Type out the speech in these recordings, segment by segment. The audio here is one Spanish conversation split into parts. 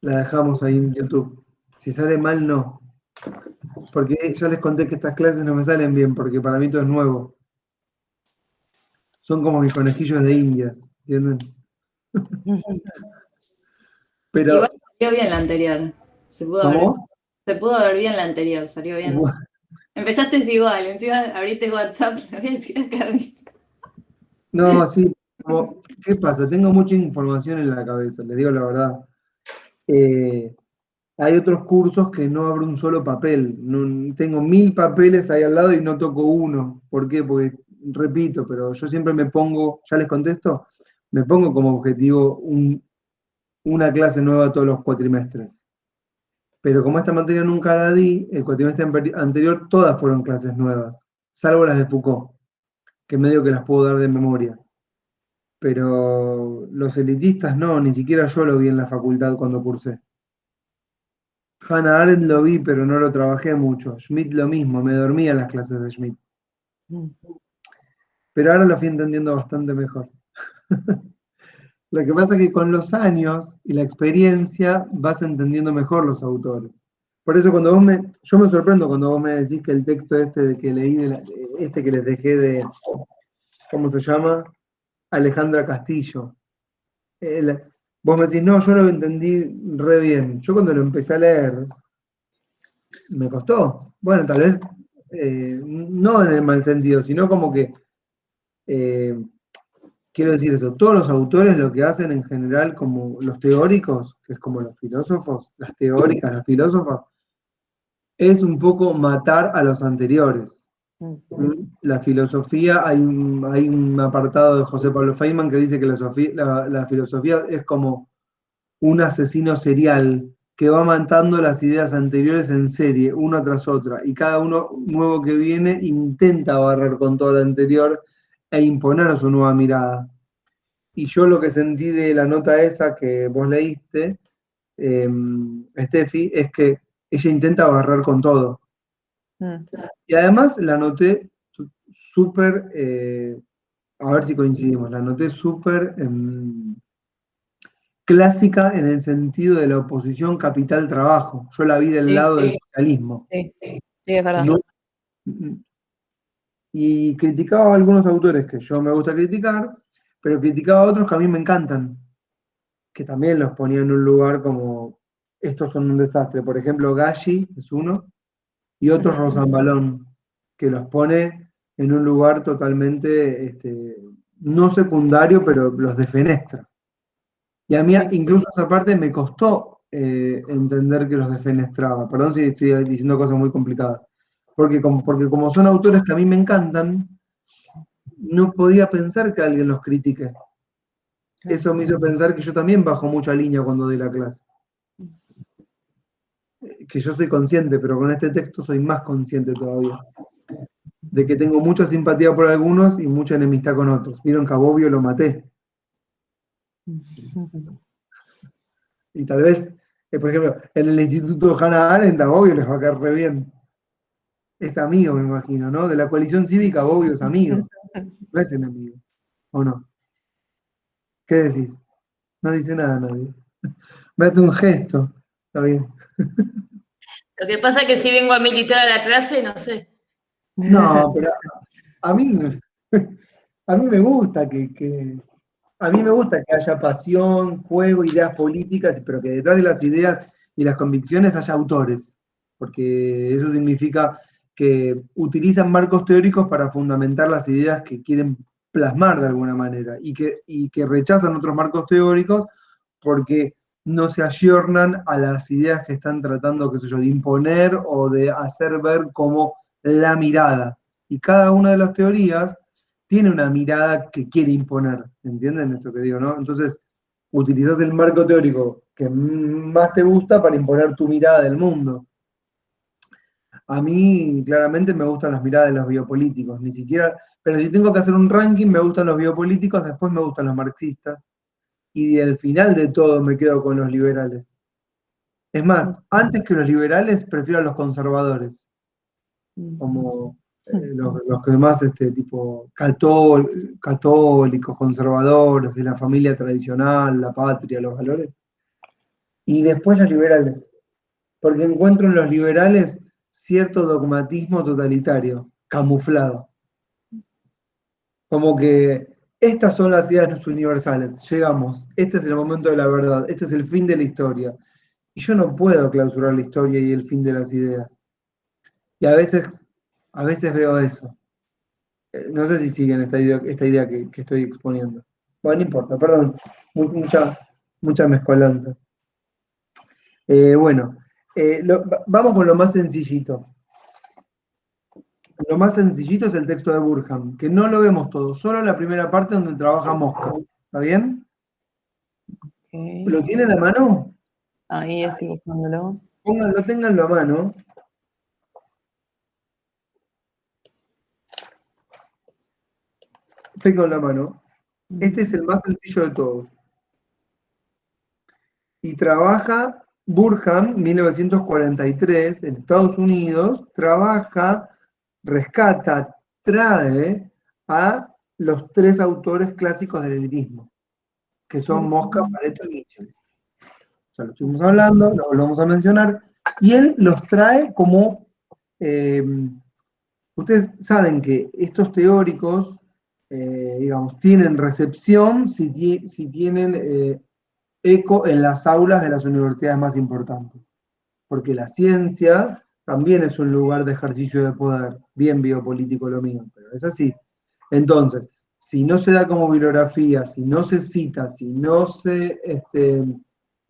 la dejamos ahí en YouTube. Si sale mal, no. Porque ya les conté que estas clases no me salen bien, porque para mí todo es nuevo. Son como mis conejillos de indias, ¿entienden? Igual Pero, salió bien la anterior. ¿cómo? Se pudo ver bien la anterior, salió bien. Empezaste igual, encima abriste WhatsApp, le voy a decir a Carlita. No, sí. ¿Qué pasa? Tengo mucha información en la cabeza, les digo la verdad. Eh, Hay otros cursos que no abro un solo papel. Tengo 1000 papeles ahí al lado y no toco uno. ¿Por qué? Porque, repito, pero yo siempre me pongo, ya les contesto, me pongo como objetivo una clase nueva todos los cuatrimestres. Pero como esta materia nunca la di, el cuatrimestre anterior todas fueron clases nuevas, salvo las de Foucault, que medio que las puedo dar de memoria. Pero los elitistas no, ni siquiera yo lo vi en la facultad cuando cursé. Hannah Arendt lo vi, pero no lo trabajé mucho. Schmidt lo mismo, me dormía en las clases de Schmidt. Pero ahora lo fui entendiendo bastante mejor. Lo que pasa es que con los años y la experiencia vas entendiendo mejor los autores. Por eso yo me sorprendo cuando vos me decís que el texto este de que leí, este que les dejé de, ¿cómo se llama? Alejandra Castillo. Vos me decís, no, yo lo entendí re bien. Yo cuando lo empecé a leer, me costó. Bueno, tal vez no en el mal sentido, sino como que, eh, quiero decir eso, todos los autores lo que hacen en general, como los teóricos, que es como los filósofos, las teóricas, las filósofas, es un poco matar a los anteriores. La filosofía, hay un apartado de José Pablo Feynman que dice que la filosofía es como un asesino serial que va matando las ideas anteriores en serie, una tras otra, y cada uno nuevo que viene intenta barrer con todo lo anterior e imponer su nueva mirada. Y yo lo que sentí de la nota esa que vos leíste, Steffi, es que ella intenta barrer con todo. Y además la noté súper, a ver si coincidimos, la noté súper clásica en el sentido de la oposición capital-trabajo. Yo la vi del Sí, lado del socialismo. sí, sí, es verdad. No- y criticaba a algunos autores que yo me gusta criticar, pero criticaba a otros que a mí me encantan, que también los ponía en un lugar como, estos son un desastre. Por ejemplo, Galli es uno, y otro es Rosambalón, que los pone en un lugar totalmente, no secundario, pero los defenestra. Y a mí Sí. incluso esa parte me costó entender que los defenestraba. Perdón si estoy diciendo cosas muy complicadas. Porque como son autores que a mí me encantan, no podía pensar que alguien los critique. Eso me hizo pensar que yo también bajo mucha línea cuando doy la clase. Que yo soy consciente, pero con este texto soy más consciente todavía. De que tengo mucha simpatía por algunos y mucha enemistad con otros. Vieron que a Bobbio lo maté. Y tal vez, por ejemplo, en el Instituto Hannah Arendt a Bobbio les va a caer re bien. Es amigo, me imagino, ¿no? De la coalición cívica, Bobbio es amigo, no es enemigo. ¿O no? ¿Qué decís? No dice nada nadie. Me hace un gesto. Está bien. Lo que pasa es que si vengo a militar a la clase, no sé. No, pero a mí, a mí me gusta a mí me gusta que haya pasión, fuego, ideas políticas, pero que detrás de las ideas y las convicciones haya autores, porque eso significa que utilizan marcos teóricos para fundamentar las ideas que quieren plasmar de alguna manera y que rechazan otros marcos teóricos porque no se ayornan a las ideas que están tratando, qué sé yo, de imponer o de hacer ver como la mirada. Y cada una de las teorías tiene una mirada que quiere imponer, ¿entienden esto que digo, no? Entonces, utilizas el marco teórico que más te gusta para imponer tu mirada del mundo. A mí, claramente, me gustan las miradas de los biopolíticos, ni siquiera, pero si tengo que hacer un ranking, me gustan los biopolíticos, después me gustan los marxistas, y al final de todo me quedo con los liberales. Es más, antes que los liberales, prefiero a los conservadores, como los que más, tipo, católicos, conservadores, de la familia tradicional, la patria, los valores. Y después los liberales, porque encuentro en los liberales cierto dogmatismo totalitario, camuflado. Como que estas son las ideas universales, llegamos, este es el momento de la verdad, este es el fin de la historia. Y yo no puedo clausurar la historia y el fin de las ideas. Y a veces veo eso. No sé si siguen esta idea que estoy exponiendo. Bueno, no importa, perdón, mucha mezcolanza. Bueno, vamos con lo más sencillito. Lo más sencillito es el texto de Burkham, que no lo vemos todo, solo la primera parte donde trabaja Mosca. ¿Está bien? Okay. ¿Lo tienen a mano? Ahí estoy buscándolo. Ténganlo a mano. Ténganlo a mano. Este es el más sencillo de todos. Y trabaja Burkham, 1943, en Estados Unidos, rescata, trae a los tres autores clásicos del elitismo, que son Mosca, Pareto y Michels. Ya lo estuvimos hablando, lo volvemos a mencionar, y él los trae como, ustedes saben que estos teóricos, digamos, tienen recepción si tienen eco en las aulas de las universidades más importantes, porque la ciencia también es un lugar de ejercicio de poder, bien biopolítico lo mío, pero es así. Entonces, si no se da como bibliografía, si no se cita, si no se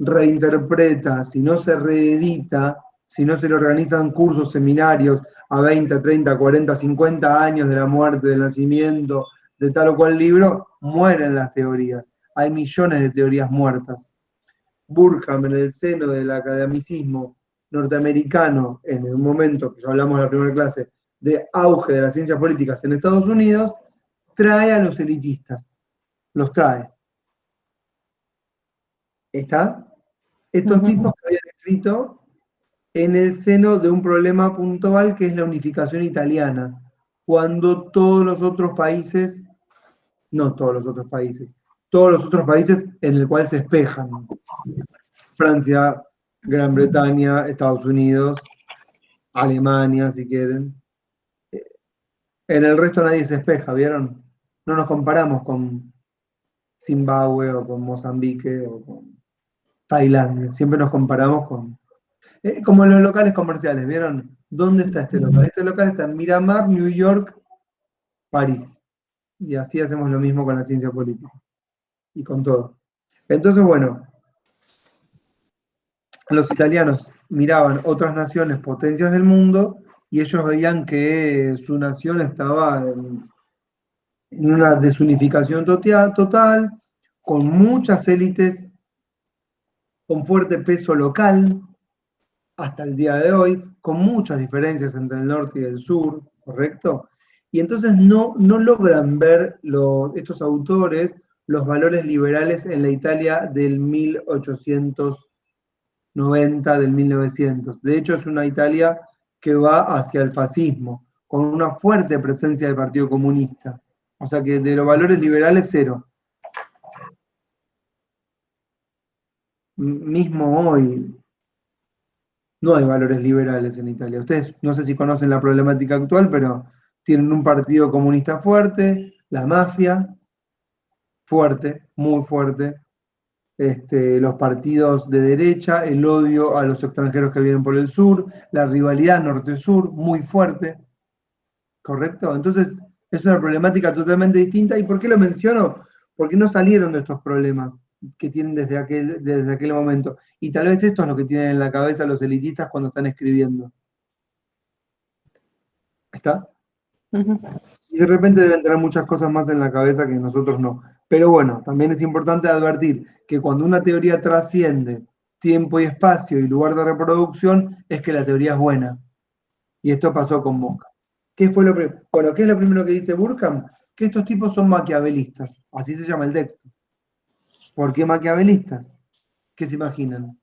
reinterpreta, si no se reedita, si no se le organizan cursos, seminarios a 20, 30, 40, 50 años de la muerte, del nacimiento, de tal o cual libro, mueren las teorías. Hay millones de teorías muertas. Burkham, en el seno del academicismo norteamericano, en el momento que ya hablamos en la primera clase, de auge de las ciencias políticas en Estados Unidos, trae a los elitistas. Los trae. ¿Está? Estos tipos que habían escrito en el seno de un problema puntual que es la unificación italiana, cuando todos los otros países, no todos los otros países, todos los otros países en el cual se espejan. Francia, Gran Bretaña, Estados Unidos, Alemania, si quieren. En el resto nadie se espeja, ¿vieron? No nos comparamos con Zimbabue o con Mozambique o con Tailandia. Siempre nos comparamos con... como los locales comerciales, ¿vieron? ¿Dónde está este local? Este local está en Miramar, New York, París. Y así hacemos lo mismo con la ciencia política. Y con todo. Entonces, bueno, los italianos miraban otras naciones, potencias del mundo, y ellos veían que su nación estaba en una desunificación total, con muchas élites, con fuerte peso local, hasta el día de hoy, con muchas diferencias entre el norte y el sur, ¿correcto? Y entonces no logran ver estos autores los valores liberales en la Italia del 1890, del 1900. De hecho, es una Italia que va hacia el fascismo, con una fuerte presencia del Partido Comunista. O sea que de los valores liberales, cero. Mismo hoy, no hay valores liberales en Italia. Ustedes no sé si conocen la problemática actual, pero tienen un partido comunista fuerte, la mafia fuerte, muy fuerte, los partidos de derecha, el odio a los extranjeros que vienen por el sur, la rivalidad norte-sur muy fuerte, ¿correcto? Entonces es una problemática totalmente distinta. ¿Y por qué lo menciono? Porque no salieron de estos problemas que tienen desde aquel momento. Y tal vez esto es lo que tienen en la cabeza los elitistas cuando están escribiendo. ¿Está? Y de repente deben tener muchas cosas más en la cabeza que nosotros no. Pero bueno, también es importante advertir que cuando una teoría trasciende tiempo y espacio y lugar de reproducción, es que la teoría es buena. Y esto pasó con Mosca. ¿Qué fue lo primero? Bueno, ¿qué es lo primero que dice Burkham? Que estos tipos son maquiavelistas. Así se llama el texto. ¿Por qué maquiavelistas? ¿Qué se imaginan?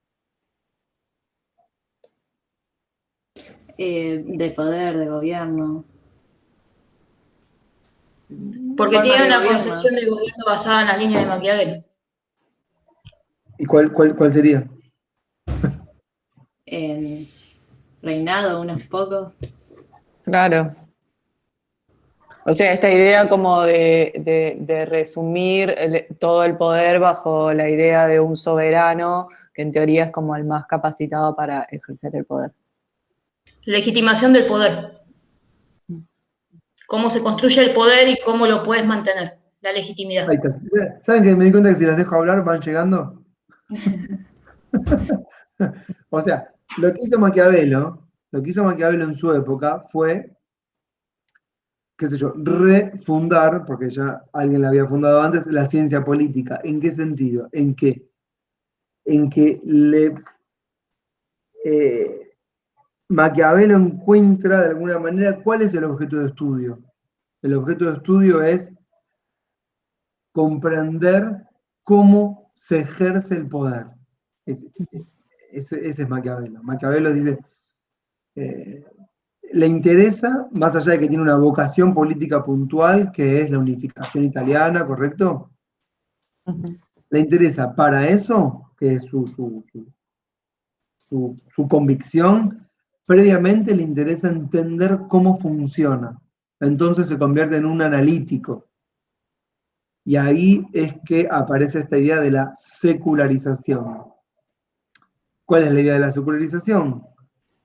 De poder, de gobierno. Porque Forma tiene de una gobierno. concepción del gobierno basada en las líneas de Maquiavelo. ¿Y cuál sería? reinado unos pocos. Claro. O sea, esta idea como de resumir todo el poder bajo la idea de un soberano, que en teoría es como el más capacitado para ejercer el poder. Legitimación del poder. Cómo se construye el poder y cómo lo puedes mantener. La legitimidad. Ahí está. ¿Saben que me di cuenta que si las dejo hablar van llegando? O sea, lo que hizo Maquiavelo en su época fue, qué sé yo, refundar, porque ya alguien la había fundado antes, la ciencia política. ¿En qué sentido? En que Maquiavelo encuentra de alguna manera cuál es el objeto de estudio. El objeto de estudio es comprender cómo se ejerce el poder. Ese es Maquiavelo. Maquiavelo dice, le interesa, más allá de que tiene una vocación política puntual, que es la unificación italiana, ¿correcto? Ujú. Le interesa para eso, que es su convicción, previamente le interesa entender cómo funciona. Entonces se convierte en un analítico. Y ahí es que aparece esta idea de la secularización. ¿Cuál es la idea de la secularización?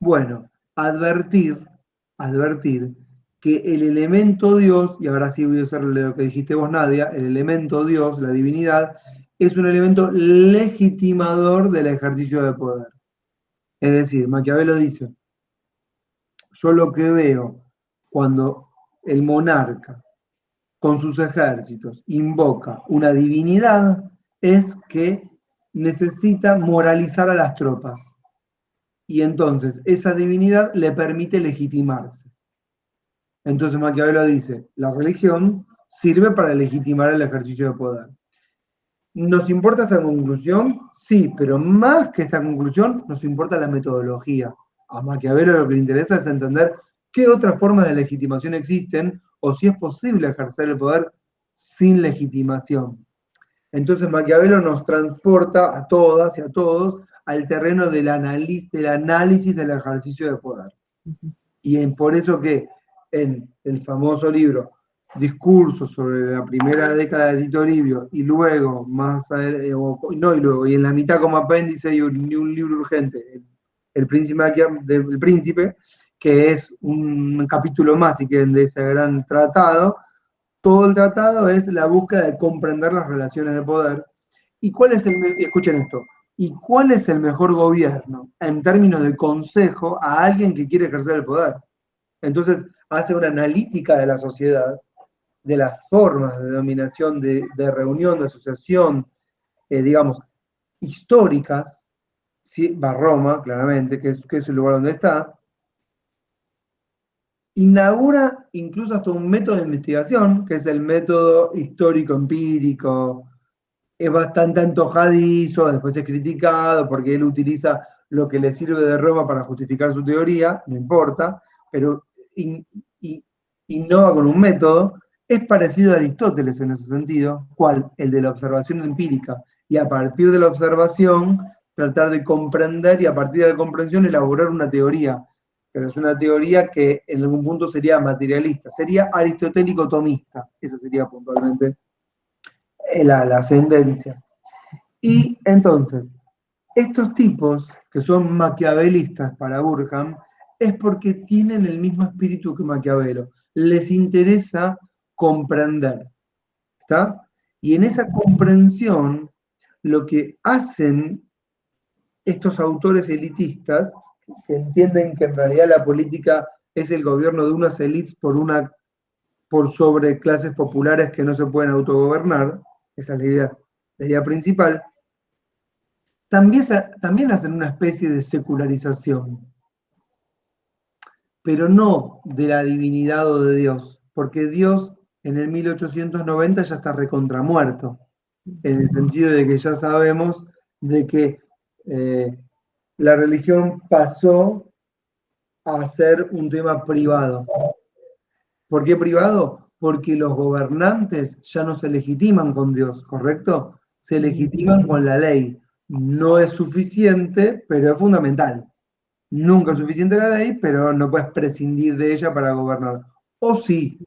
Bueno, advertir que el elemento Dios, y ahora sí voy a usar lo que dijiste vos, Nadia, el elemento Dios, la divinidad, es un elemento legitimador del ejercicio de poder. Es decir, Maquiavelo dice, yo lo que veo cuando el monarca con sus ejércitos invoca una divinidad es que necesita moralizar a las tropas. Y entonces esa divinidad le permite legitimarse. Entonces Maquiavelo dice, la religión sirve para legitimar el ejercicio de poder. ¿Nos importa esta conclusión? Sí, pero más que esta conclusión, nos importa la metodología. A Maquiavelo lo que le interesa es entender qué otras formas de legitimación existen o si es posible ejercer el poder sin legitimación. Entonces Maquiavelo nos transporta a todas y a todos al terreno del análisis del ejercicio de poder. Y por eso que en el famoso libro Discursos sobre la primera década de Tito Livio, y luego, y en la mitad como apéndice hay un libro urgente, el Príncipe, que es un capítulo más, si quieren, de ese gran tratado. Todo el tratado es la búsqueda de comprender las relaciones de poder. ¿Y escuchen esto, y cuál es el mejor gobierno en términos de consejo a alguien que quiere ejercer el poder? Entonces hace una analítica de la sociedad, de las formas de dominación, de reunión, de asociación, digamos, históricas, ¿sí? Va a Roma, claramente, que es el lugar donde está, inaugura incluso hasta un método de investigación, que es el método histórico-empírico, es bastante antojadizo, después es criticado porque él utiliza lo que le sirve de Roma para justificar su teoría, no importa, pero innova con un método. Es parecido a Aristóteles en ese sentido, ¿cuál? El de la observación empírica. Y a partir de la observación, tratar de comprender y a partir de la comprensión elaborar una teoría. Pero es una teoría que en algún punto sería materialista, sería aristotélico-tomista. Esa sería puntualmente la ascendencia. Y entonces, estos tipos que son maquiavelistas para Durkheim es porque tienen el mismo espíritu que Maquiavelo. Les interesa comprender. ¿Está? Y en esa comprensión, lo que hacen estos autores elitistas, que entienden que en realidad la política es el gobierno de unas élites por sobre clases populares que no se pueden autogobernar, esa es la idea principal, también hacen una especie de secularización, pero no de la divinidad o de Dios, porque Dios en el 1890 ya está recontramuerto, en el sentido de que ya sabemos de que la religión pasó a ser un tema privado. ¿Por qué privado? Porque los gobernantes ya no se legitiman con Dios, ¿correcto? Se legitiman con la ley. No es suficiente, pero es fundamental. Nunca suficiente la ley, pero no puedes prescindir de ella para gobernar. O sí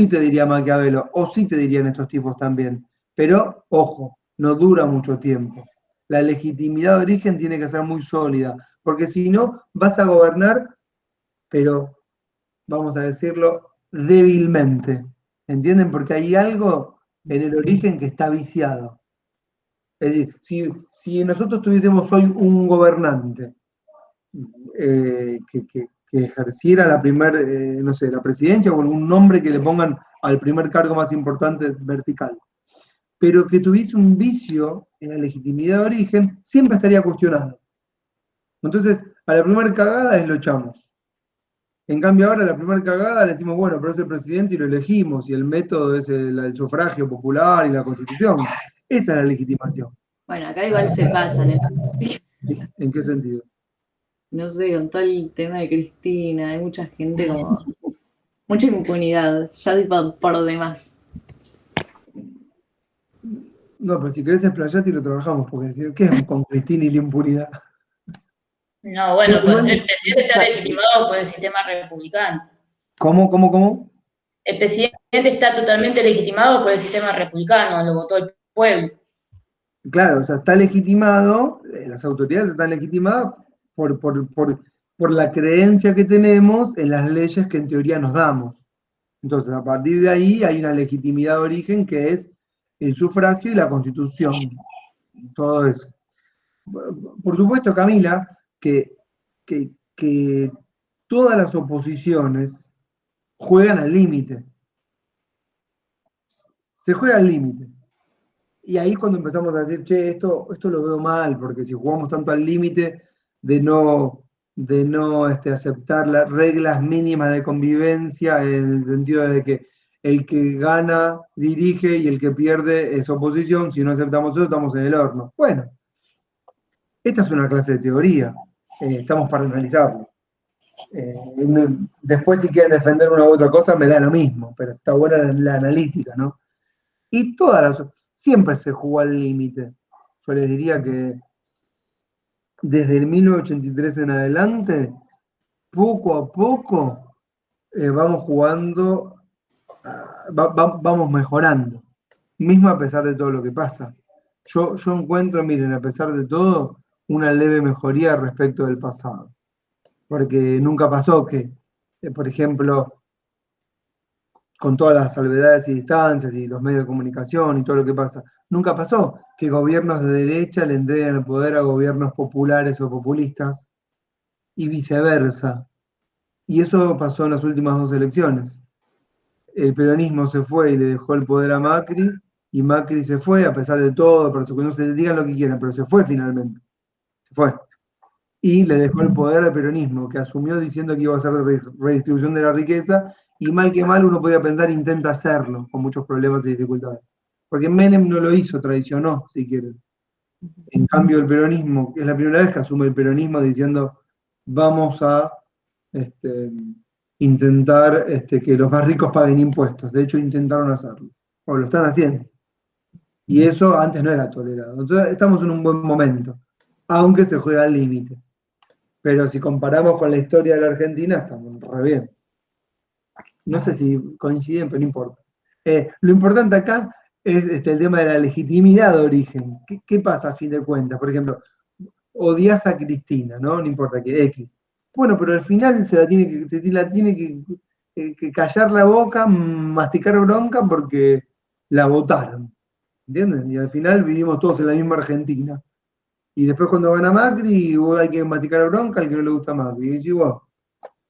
te diría Maquiavelo, o sí te dirían estos tipos también. Pero, ojo, no dura mucho tiempo. La legitimidad de origen tiene que ser muy sólida, porque si no, vas a gobernar, pero, vamos a decirlo, débilmente. ¿Entienden? Porque hay algo en el origen que está viciado. Es decir, si nosotros tuviésemos hoy un gobernante que ejerciera no sé, la presidencia o algún nombre que le pongan al primer cargo más importante vertical, pero que tuviese un vicio en la legitimidad de origen, siempre estaría cuestionado. Entonces, a la primera cagada lo echamos. En cambio, ahora a la primera cagada le decimos, bueno, pero es el presidente y lo elegimos, y el método es el sufragio popular y la constitución. Esa es la legitimación. Bueno, acá igual se pasan, ¿En qué sentido? no sé, con todo el tema de Cristina, hay mucha gente como, mucha impunidad, ya tipo por demás. No, pero si querés explayarte y lo trabajamos, porque decir, ¿qué es con Cristina y la impunidad? No, bueno, pues Igual- el presidente está legitimado por el sistema republicano. ¿Cómo? El presidente está totalmente legitimado por el sistema republicano, lo votó el pueblo. Claro, o sea, está legitimado, las autoridades están legitimadas por la creencia que tenemos en las leyes que en teoría nos damos. Entonces, a partir de ahí hay una legitimidad de origen que es el sufragio y la constitución, y todo eso. Por supuesto, Camila, que todas las oposiciones juegan al límite. Se juega al límite. Y ahí cuando empezamos a decir, che, esto lo veo mal, porque si jugamos tanto al límite de no aceptar las reglas mínimas de convivencia, en el sentido de que el que gana dirige y el que pierde es oposición, si no aceptamos eso estamos en el horno. Bueno, esta es una clase de teoría, estamos para analizarlo. Después si quieren defender una u otra cosa me da lo mismo, pero está buena la analítica, ¿no? Y siempre se jugó al límite. Yo les diría que desde el 1983 en adelante, poco a poco, vamos jugando, vamos mejorando, mismo a pesar de todo lo que pasa. Yo encuentro, miren, a pesar de todo, una leve mejoría respecto del pasado. Porque nunca pasó que, por ejemplo, con todas las salvedades y distancias y los medios de comunicación y todo lo que pasa, nunca pasó que gobiernos de derecha le entreguen el poder a gobiernos populares o populistas y viceversa. Y eso pasó en las últimas 2 elecciones. El peronismo se fue y le dejó el poder a Macri, y Macri se fue a pesar de todo, pero que no se digan lo que quieran, pero se fue finalmente. Se fue. Y le dejó el poder al peronismo, que asumió diciendo que iba a hacer redistribución de la riqueza, y mal que mal uno podía pensar intenta hacerlo, con muchos problemas y dificultades. Porque Menem no lo hizo, traicionó, si quieren. En cambio el peronismo, que es la primera vez que asume el peronismo diciendo vamos a intentar que los más ricos paguen impuestos. De hecho intentaron hacerlo, o lo están haciendo. Y eso antes no era tolerado. Entonces estamos en un buen momento, aunque se juega al límite. Pero si comparamos con la historia de la Argentina, estamos re bien. No sé si coinciden, pero no importa. Lo importante acá es el tema de la legitimidad de origen. ¿Qué pasa a fin de cuentas? Por ejemplo, odias a Cristina, ¿no? No importa que X. Bueno, pero al final se la tiene que callar la boca, masticar bronca porque la votaron. ¿Entienden? Y al final vivimos todos en la misma Argentina. Y después cuando gana Macri, hay que masticar bronca al que no le gusta Macri. Y dice, bueno,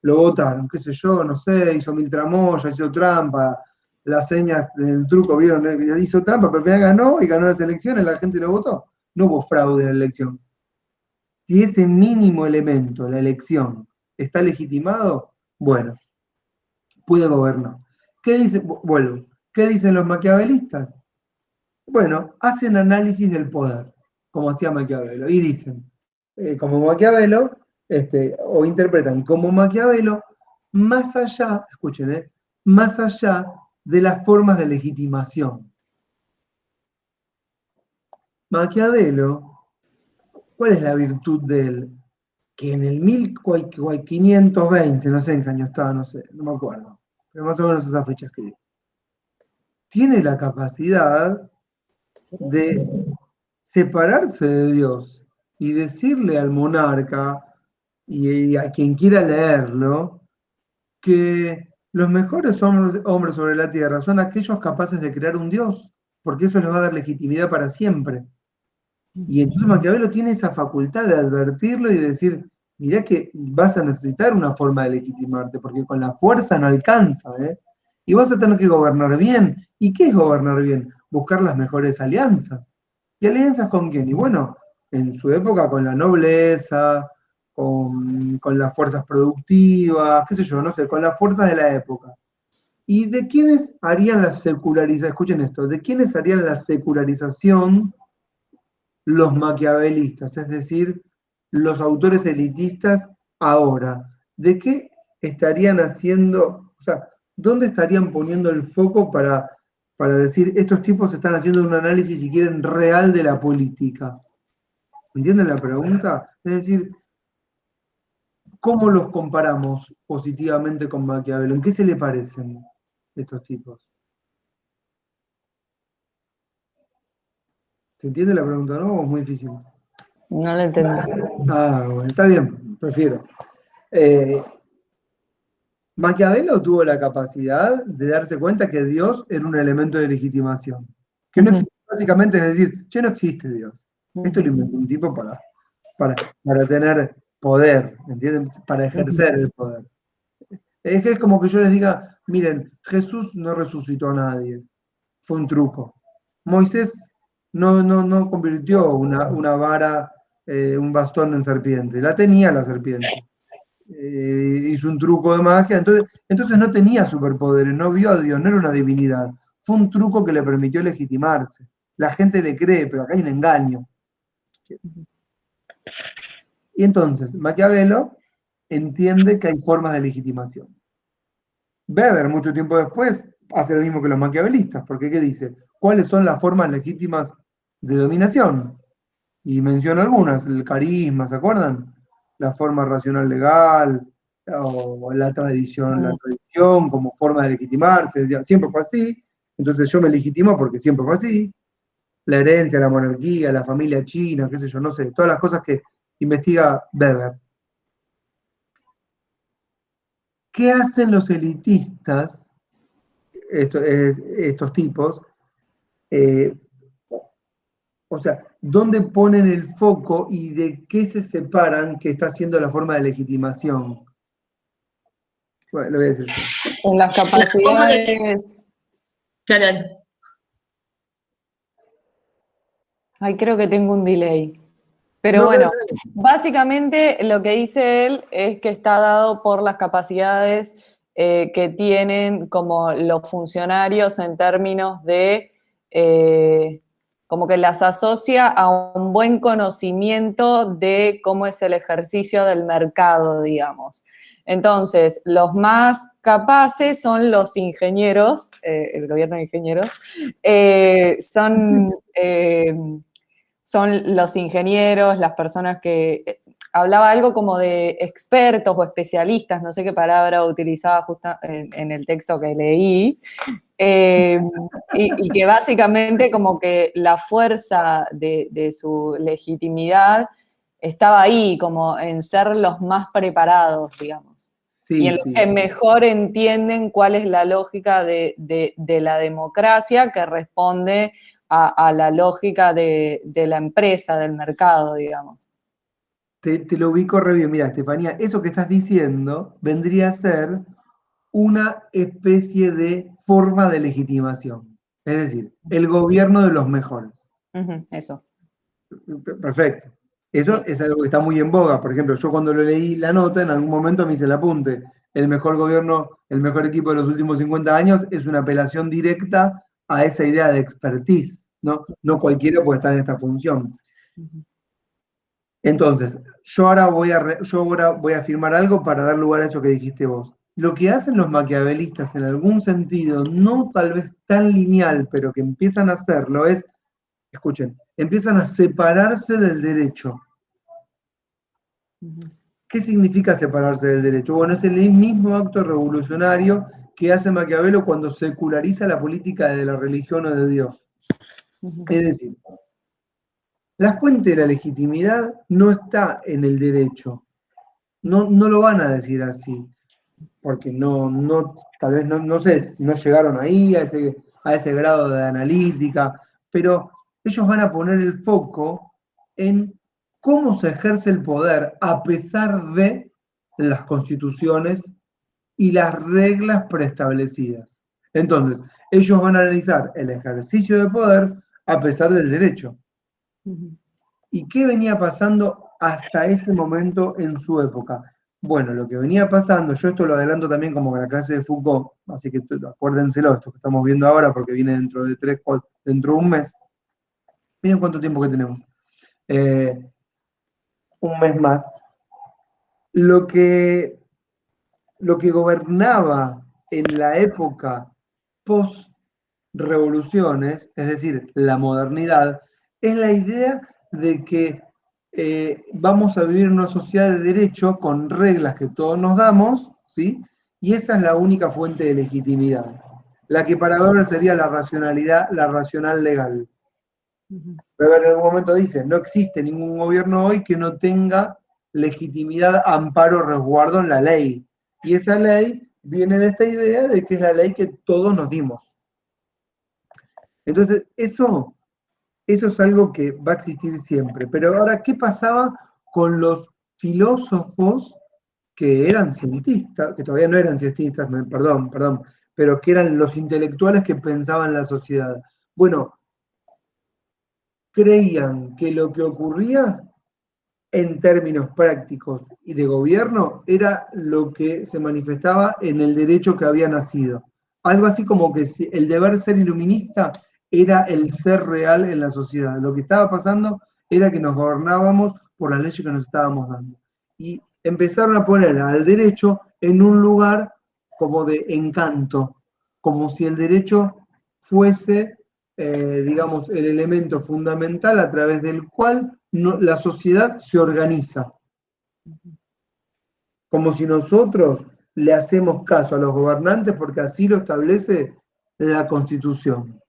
lo votaron, qué sé yo, no sé, hizo mil tramoyas, hizo trampa, las señas del truco, vieron, hizo trampa, pero al final ganó y ganó las elecciones, la gente lo votó. No hubo fraude en la elección. Si ese mínimo elemento, la elección, está legitimado, bueno, puede gobernar. Vuelvo, ¿qué dicen los maquiavelistas? Bueno, hacen análisis del poder, como hacía Maquiavelo, y dicen, como Maquiavelo, o interpretan como Maquiavelo, más allá, escuchen, más allá de las formas de legitimación. Maquiavelo, ¿cuál es la virtud de él? que en el 1520, no sé en qué año estaba, no sé, no me acuerdo, pero más o menos esa fecha escribí, tiene la capacidad de separarse de Dios y decirle al monarca y a quien quiera leerlo que los mejores hombres sobre la tierra son aquellos capaces de crear un Dios, porque eso les va a dar legitimidad para siempre. Y entonces Maquiavelo tiene esa facultad de advertirlo y de decir, mirá que vas a necesitar una forma de legitimarte, porque con la fuerza no alcanza, ¿eh? Y vas a tener que gobernar bien. ¿Y qué es gobernar bien? Buscar las mejores alianzas. ¿Y alianzas con quién? Y bueno, en su época con la nobleza, con las fuerzas productivas, qué sé yo, no sé, con las fuerzas de la época. ¿Y de quiénes harían la secularización? Escuchen esto, ¿de quiénes harían la secularización los maquiavelistas, es decir, los autores elitistas ahora? ¿De qué estarían haciendo, o sea, dónde estarían poniendo el foco para decir, estos tipos están haciendo un análisis, si quieren, real de la política? ¿Entienden la pregunta? Es decir, ¿cómo los comparamos positivamente con Maquiavelo? ¿En qué se le parecen estos tipos? ¿Se entiende la pregunta, no? ¿O es muy difícil? No lo entendí. Ah, bueno, está bien, prefiero. Maquiavelo tuvo la capacidad de darse cuenta que Dios era un elemento de legitimación. Que no existe, básicamente es decir, che, no existe Dios. Esto lo inventó un tipo para tener poder, ¿entienden? Para ejercer el poder. Es que es como que yo les diga, miren, Jesús no resucitó a nadie, fue un truco. Moisés no convirtió una vara, un bastón en serpiente, la tenía la serpiente. Hizo un truco de magia, entonces no tenía superpoderes, no vio a Dios, no era una divinidad. Fue un truco que le permitió legitimarse. La gente le cree, pero acá hay un engaño. Y entonces, Maquiavelo entiende que hay formas de legitimación. Weber, mucho tiempo después, hace lo mismo que los maquiavelistas, porque ¿qué dice? ¿Cuáles son las formas legítimas de dominación? Y menciona algunas, el carisma, ¿se acuerdan? La forma racional legal, o la tradición como forma de legitimarse, decía, siempre fue así, entonces yo me legitimo porque siempre fue así. La herencia, la monarquía, la familia china, qué sé yo, no sé, todas las cosas que investiga Weber. ¿Qué hacen los elitistas, estos tipos? O sea, ¿dónde ponen el foco y de qué se separan que está haciendo la forma de legitimación? Bueno, lo voy a decir yo. En las capacidades. Claro. Ay, creo que tengo un delay. Pero No, bueno, dale. básicamente lo que dice él es que está dado por las capacidades que tienen como los funcionarios en términos de, como que las asocia a un buen conocimiento de cómo es el ejercicio del mercado, digamos. Entonces, los más capaces son los ingenieros, el gobierno de ingenieros, son los ingenieros, las personas que hablaba algo como de expertos o especialistas, no sé qué palabra utilizaba justo en el texto que leí, y que básicamente como que la fuerza de su legitimidad estaba ahí, como en ser los más preparados, digamos. Y en Sí, los sí. que mejor entienden cuál es la lógica de la democracia que responde a la lógica de la empresa, del mercado, digamos. Te lo ubico re bien. Mira, Estefanía, eso que estás diciendo vendría a ser una especie de forma de legitimación. Es decir, el gobierno de los mejores. Eso. Perfecto. Eso es algo que está muy en boga. Por ejemplo, yo cuando lo leí la nota, en algún momento me hice el apunte. El mejor gobierno, el mejor equipo de los últimos 50 años es una apelación directa a esa idea de expertise. No cualquiera puede estar en esta función. Entonces, yo ahora voy a afirmar algo para dar lugar a eso que dijiste vos. Lo que hacen los maquiavelistas en algún sentido, no tal vez tan lineal, pero que empiezan a hacerlo, es, escuchen, empiezan a separarse del derecho. ¿Qué significa separarse del derecho? Bueno, es el mismo acto revolucionario que hace Maquiavelo cuando seculariza la política de la religión o de Dios. Es decir, la fuente de la legitimidad no está en el derecho. No, no lo van a decir así, porque tal vez no sé, no llegaron ahí a ese grado de analítica, pero ellos van a poner el foco en cómo se ejerce el poder a pesar de las constituciones y las reglas preestablecidas. Entonces, ellos van a analizar el ejercicio de poder a pesar del derecho. ¿Y qué venía pasando hasta ese momento en su época? Bueno, lo que venía pasando, yo esto lo adelanto también como la clase de Foucault, así que acuérdenselo, esto que estamos viendo ahora, porque viene dentro de dentro de un mes. Miren cuánto tiempo que tenemos. Un mes más. Lo que gobernaba en la época post-revoluciones, es decir, la modernidad, es la idea de que vamos a vivir en una sociedad de derecho con reglas que todos nos damos, ¿sí? Y esa es la única fuente de legitimidad. La que para Weber sería la racionalidad, la racional legal. Weber en algún momento dice, no existe ningún gobierno hoy que no tenga legitimidad, amparo, resguardo en la ley. Y esa ley viene de esta idea de que es la ley que todos nos dimos. Entonces, eso es algo que va a existir siempre. Pero ahora, ¿qué pasaba con los filósofos que eran cientistas, que todavía no eran cientistas, perdón, pero que eran los intelectuales que pensaban la sociedad? Bueno, creían que lo que ocurría en términos prácticos y de gobierno era lo que se manifestaba en el derecho que había nacido. Algo así como que el deber ser iluminista era el ser real en la sociedad. Lo que estaba pasando era que nos gobernábamos por las leyes que nos estábamos dando. Y empezaron a poner al derecho en un lugar como de encanto, como si el derecho fuese, digamos, el elemento fundamental a través del cual la sociedad se organiza. Como si nosotros le hacemos caso a los gobernantes porque así lo establece la Constitución.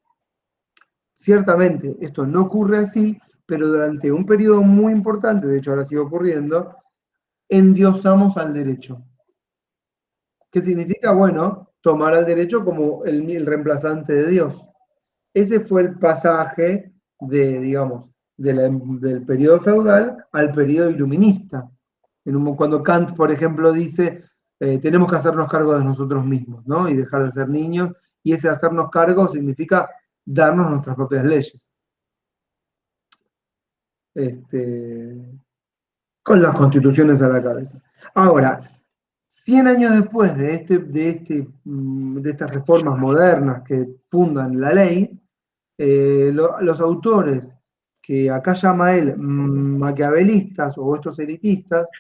Ciertamente, esto no ocurre así, pero durante un periodo muy importante, de hecho ahora sigue ocurriendo, endiosamos al derecho. ¿Qué significa? Bueno, tomar al derecho como el reemplazante de Dios. Ese fue el pasaje digamos, del periodo feudal al periodo iluminista. Cuando Kant, por ejemplo, dice, tenemos que hacernos cargo de nosotros mismos, ¿no? Y dejar de ser niños, y ese hacernos cargo significa darnos nuestras propias leyes. Con las constituciones a la cabeza. Ahora, 100 años después de estas reformas modernas que fundan la ley, los autores que acá llama él maquiavelistas o estos elitistas,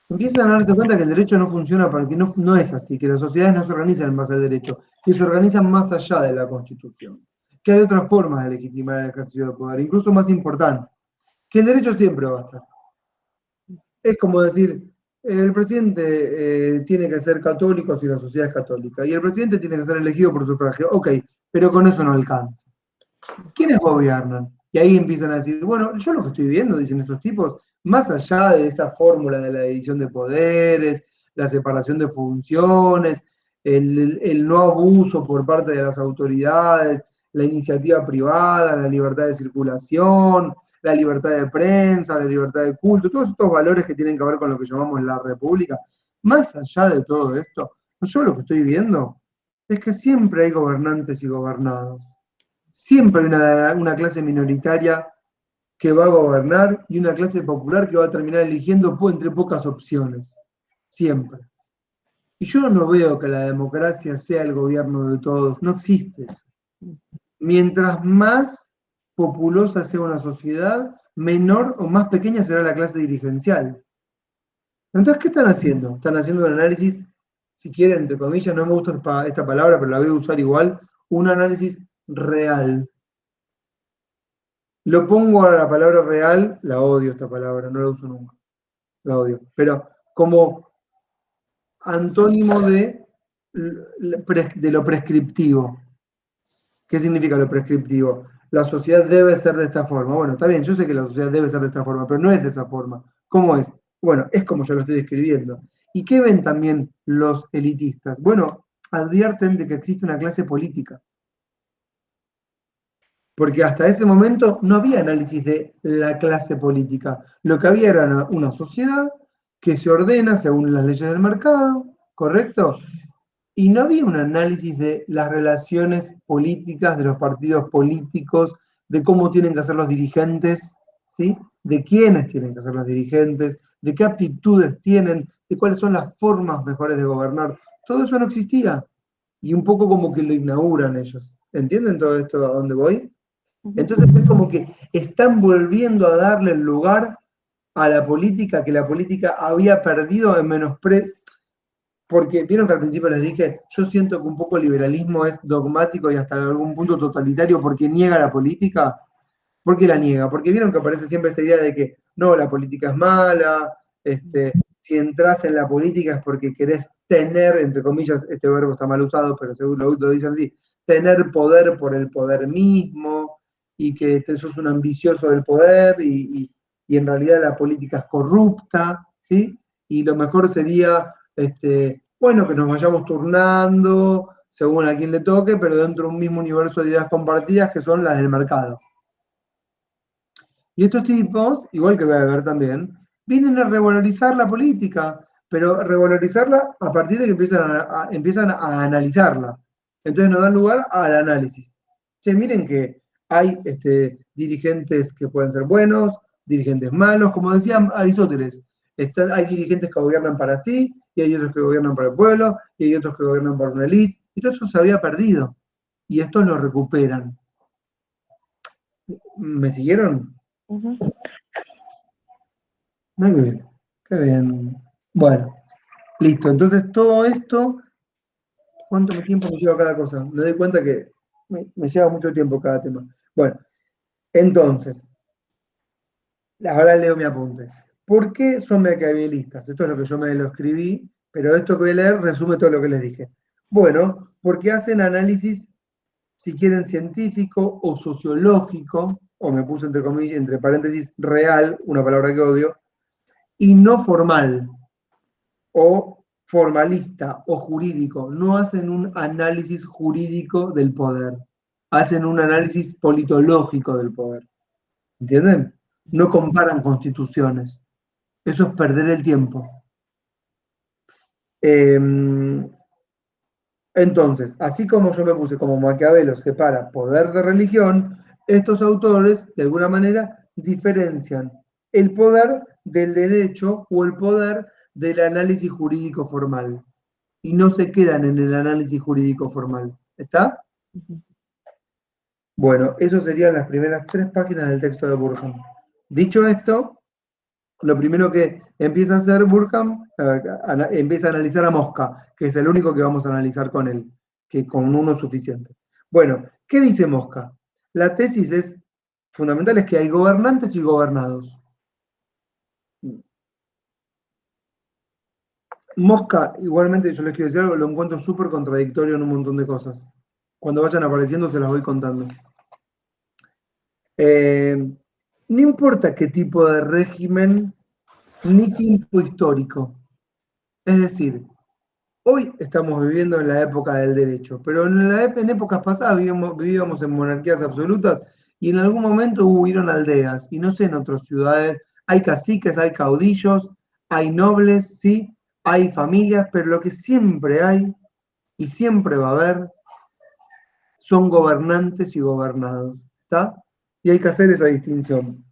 empiezan a darse cuenta que el derecho no funciona porque no es así, que las sociedades no se organizan en base al derecho, que se organizan más allá de la Constitución, que hay otras formas de legitimar el ejercicio del poder, incluso más importantes, que el derecho siempre va a estar. Es como decir, el presidente tiene que ser católico si la sociedad es católica, y el presidente tiene que ser elegido por sufragio. Ok, pero con eso no alcanza. ¿Quiénes gobiernan? Y ahí empiezan a decir, bueno, yo lo que estoy viendo, dicen estos tipos, más allá de esa fórmula de la división de poderes, la separación de funciones, el no abuso por parte de las autoridades, la iniciativa privada, la libertad de circulación, la libertad de prensa, la libertad de culto, todos estos valores que tienen que ver con lo que llamamos la república, más allá de todo esto, yo lo que estoy viendo es que siempre hay gobernantes y gobernados. Siempre hay una clase minoritaria que va a gobernar y una clase popular que va a terminar eligiendo entre pocas opciones. Siempre. Y yo no veo que la democracia sea el gobierno de todos. No existe eso. Mientras más populosa sea una sociedad, menor o más pequeña será la clase dirigencial. Entonces, ¿qué están haciendo? Están haciendo un análisis, si quieren, entre comillas, no me gusta esta palabra, pero la voy a usar igual, un análisis real. Lo pongo a la palabra real, la odio esta palabra, no la uso nunca. Gaudio, pero como antónimo de lo prescriptivo. ¿Qué significa lo prescriptivo? La sociedad debe ser de esta forma. Bueno, está bien, yo sé que la sociedad debe ser de esta forma, pero no es de esa forma. ¿Cómo es? Bueno, es como yo lo estoy describiendo. ¿Y qué ven también los elitistas? Bueno, advierten de que existe una clase política. Porque hasta ese momento no había análisis de la clase política. Lo que había era una sociedad que se ordena según las leyes del mercado, ¿correcto? Y no había un análisis de las relaciones políticas, de los partidos políticos, de cómo tienen que ser los dirigentes, ¿sí? De quiénes tienen que ser los dirigentes, de qué aptitudes tienen, de cuáles son las formas mejores de gobernar. Todo eso no existía. Y un poco como que lo inauguran ellos. ¿Entienden todo esto a dónde voy? Entonces es como que están volviendo a darle el lugar a la política que la política había perdido en menosprecio. Porque vieron que al principio les dije, yo siento que un poco el liberalismo es dogmático y hasta algún punto totalitario porque niega la política. ¿Por qué la niega? Porque vieron que aparece siempre esta idea de que no, la política es mala, si entras en la política es porque querés tener, entre comillas, este verbo está mal usado, pero según lo dicen así, tener poder por el poder mismo, y que sos un ambicioso del poder, y en realidad la política es corrupta, ¿sí? Y lo mejor sería, bueno, que nos vayamos turnando según a quien le toque, pero dentro de un mismo universo de ideas compartidas que son las del mercado. Y estos tipos, igual que voy a ver también, vienen a revalorizar la política, pero revalorizarla a partir de que empiezan a analizarla. Entonces nos dan lugar al análisis. Che, miren que hay dirigentes que pueden ser buenos, dirigentes malos, como decía Aristóteles, hay dirigentes que gobiernan para sí, y hay otros que gobiernan para el pueblo, y hay otros que gobiernan para una élite, y todo eso se había perdido. Y estos lo recuperan. ¿Me siguieron? Ujú. Muy bien, qué bien. Bueno, listo. Entonces todo esto, ¿cuánto tiempo me lleva cada cosa? Me doy cuenta que me lleva mucho tiempo cada tema. Bueno, entonces, ahora leo mi apunte. ¿Por qué son maquiavelistas? Esto es lo que yo me lo escribí, pero esto que voy a leer resume todo lo que les dije. Bueno, porque hacen análisis, si quieren, científico o sociológico, o me puse entre comillas, entre paréntesis, real, una palabra que odio, y no formal, o formalista o jurídico, no hacen un análisis jurídico del poder, hacen un análisis politológico del poder. ¿Entienden? No comparan constituciones. Eso es perder el tiempo. Entonces, así como yo me puse como Maquiavelo separa poder de religión, estos autores, de alguna manera, diferencian el poder del derecho o el poder del análisis jurídico formal. Y no se quedan en el análisis jurídico formal. ¿Está? Bueno, eso serían las primeras 3 páginas del texto de Burkham. Dicho esto, lo primero que empieza a hacer Burkham, empieza a analizar a Mosca, que es el único que vamos a analizar con él, que con uno es suficiente. Bueno, ¿qué dice Mosca? La tesis fundamental es que hay gobernantes y gobernados. Mosca, igualmente, yo les quiero decir algo, lo encuentro súper contradictorio en un montón de cosas. Cuando vayan apareciendo se las voy contando. No importa qué tipo de régimen ni tiempo histórico. Es decir, hoy estamos viviendo en la época del derecho, pero en épocas pasadas vivíamos en monarquías absolutas y en algún momento hubieron aldeas, y no sé, en otras ciudades hay caciques, hay caudillos, hay nobles, ¿sí? Hay familias, pero lo que siempre hay y siempre va a haber son gobernantes y gobernados, ¿está? Y hay que hacer esa distinción.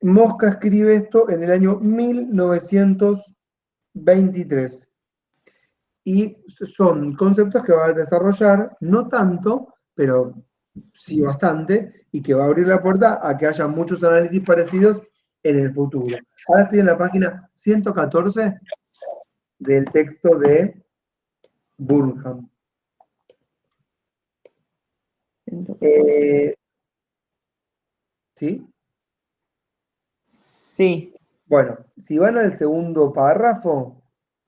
Mosca escribe esto en el año 1923. Y son conceptos que va a desarrollar, no tanto, pero sí bastante, y que va a abrir la puerta a que haya muchos análisis parecidos en el futuro. Ahora estoy en la página 114 del texto de Burkham. ¿Sí? Sí. Bueno, si van al segundo párrafo,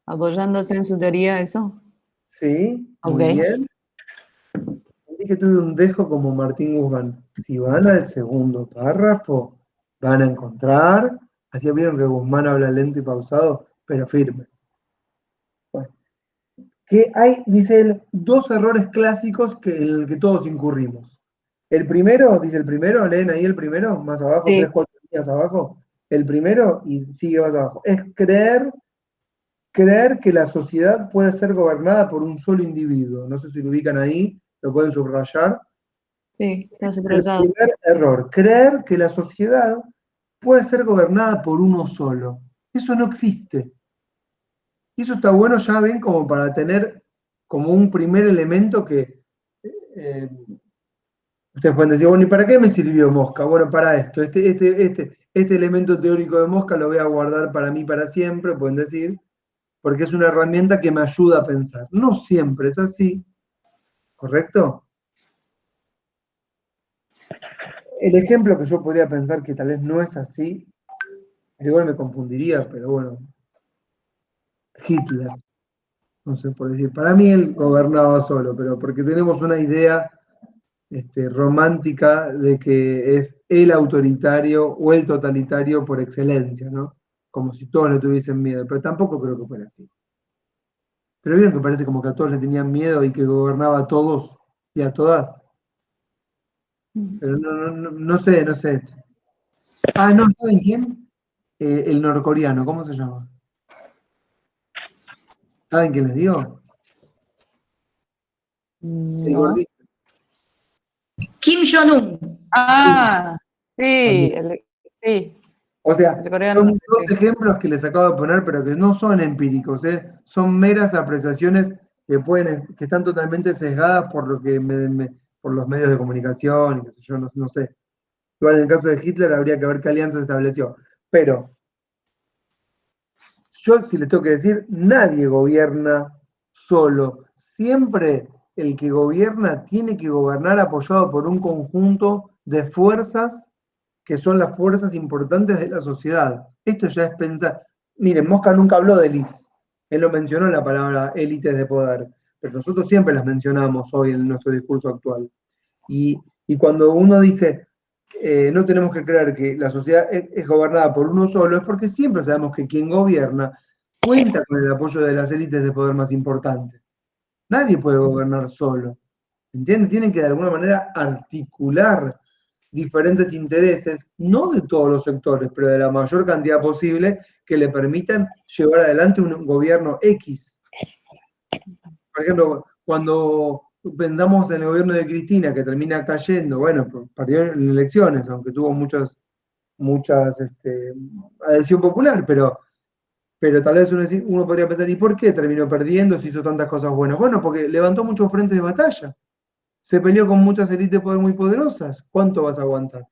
Apoyándose en su teoría, eso. sí, Ok. muy bien. Sentí que tuve un dejo como Martín Guzmán. Si van al segundo párrafo, van a encontrar, así vieron que Guzmán habla lento y pausado, pero firme. Bueno, que hay, dice él, dos errores clásicos en el que todos incurrimos. El primero, dice el primero, leen ahí el primero, más abajo, Sí. 3, 4 líneas abajo. El primero, y sigue más abajo, es creer que la sociedad puede ser gobernada por un solo individuo. No sé si lo ubican ahí, lo pueden subrayar. Sí, está Es el subrayado. primer error, creer que la sociedad puede ser gobernada por uno solo. Eso no existe. Y eso está bueno, ya ven, como para tener como un primer elemento que eh, ustedes pueden decir, bueno, ¿y para qué me sirvió Mosca? Bueno, para esto, este elemento teórico de Mosca lo voy a guardar para mí para siempre, pueden decir, porque es una herramienta que me ayuda a pensar. No siempre es así, ¿correcto? El ejemplo que yo podría pensar que tal vez no es así, igual me confundiría, pero bueno, Hitler, no sé por decir, para mí él gobernaba solo, pero porque tenemos una idea romántica de que es el autoritario o el totalitario por excelencia, ¿no? Como si todos le tuviesen miedo, pero tampoco creo que fuera así. Pero vieron que parece como que a todos le tenían miedo y que gobernaba a todos y a todas. Pero no sé, no sé. Ah, no, ¿saben quién? El norcoreano, ¿cómo se llama? ¿Saben quién les digo? El No. gordito. Kim Jong-un. Ah, sí, También. sí, O sea, el coreano, son dos sí. ejemplos que les acabo de poner, pero que no son empíricos, ¿eh? Son meras apreciaciones que están totalmente sesgadas por lo que por los medios de comunicación, y qué sé yo, no sé. Igual en el caso de Hitler habría que ver qué alianza se estableció. Pero yo, si les tengo que decir, nadie gobierna solo. Siempre el que gobierna tiene que gobernar apoyado por un conjunto de fuerzas que son las fuerzas importantes de la sociedad. Esto ya es pensar. Miren, Mosca nunca habló de élites. Él no mencionó la palabra élites de poder, pero nosotros siempre las mencionamos hoy en nuestro discurso actual. Y cuando uno dice, no tenemos que creer que la sociedad es gobernada por uno solo, es porque siempre sabemos que quien gobierna cuenta con el apoyo de las élites de poder más importantes. Nadie puede gobernar solo. ¿Entienden? Tienen que de alguna manera articular diferentes intereses, no de todos los sectores, pero de la mayor cantidad posible, que le permitan llevar adelante un gobierno X. Por ejemplo, cuando pensamos en el gobierno de Cristina, que termina cayendo, bueno, perdió en elecciones, aunque tuvo muchas adhesión popular, pero tal vez uno podría pensar, ¿y por qué terminó perdiendo si hizo tantas cosas buenas? Bueno, porque levantó muchos frentes de batalla, se peleó con muchas élites de poder muy poderosas. ¿Cuánto vas a aguantar?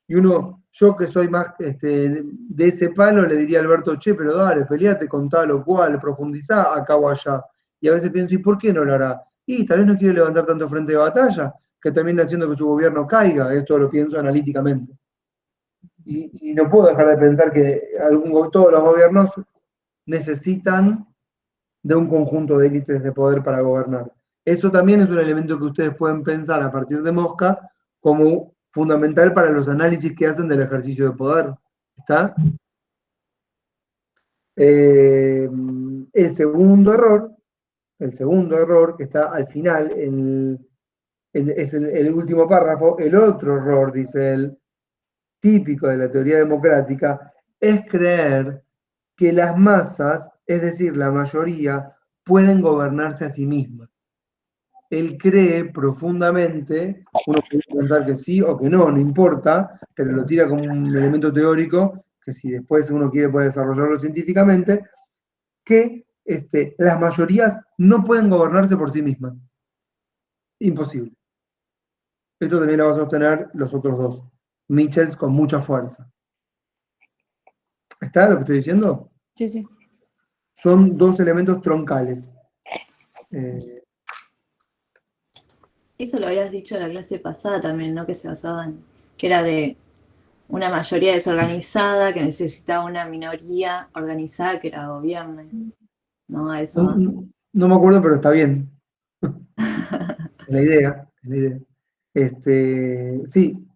Y yo que soy más de ese palo, le diría a Alberto, che, pero dale, peleate con tal o cual, profundizá acá o allá. Y a veces pienso, ¿y por qué no lo hará? Y tal vez no quiere levantar tanto frente de batalla, que termina haciendo que su gobierno caiga. Esto lo pienso analíticamente. Y no puedo dejar de pensar que todos los gobiernos necesitan de un conjunto de élites de poder para gobernar. Eso también es un elemento que ustedes pueden pensar a partir de Mosca como fundamental para los análisis que hacen del ejercicio de poder. ¿Está? El segundo error que está al final, es el último párrafo, el otro error, dice él, típico de la teoría democrática, es creer que las masas, es decir, la mayoría, pueden gobernarse a sí mismas. Él cree profundamente, uno puede pensar que sí o que no, no importa, pero lo tira como un elemento teórico, que si después uno quiere puede desarrollarlo científicamente, que las mayorías no pueden gobernarse por sí mismas. Imposible. Esto también lo va a sostener los otros dos. Michels con mucha fuerza. ¿Está lo que estoy diciendo? Sí, sí. Son dos elementos troncales. Eso lo habías dicho en la clase pasada también, ¿no? Que se basaba en, que era de una mayoría desorganizada que necesitaba una minoría organizada que la gobierne. No, a eso No, va. no me acuerdo, pero está bien. Es la idea, es la idea. Sí,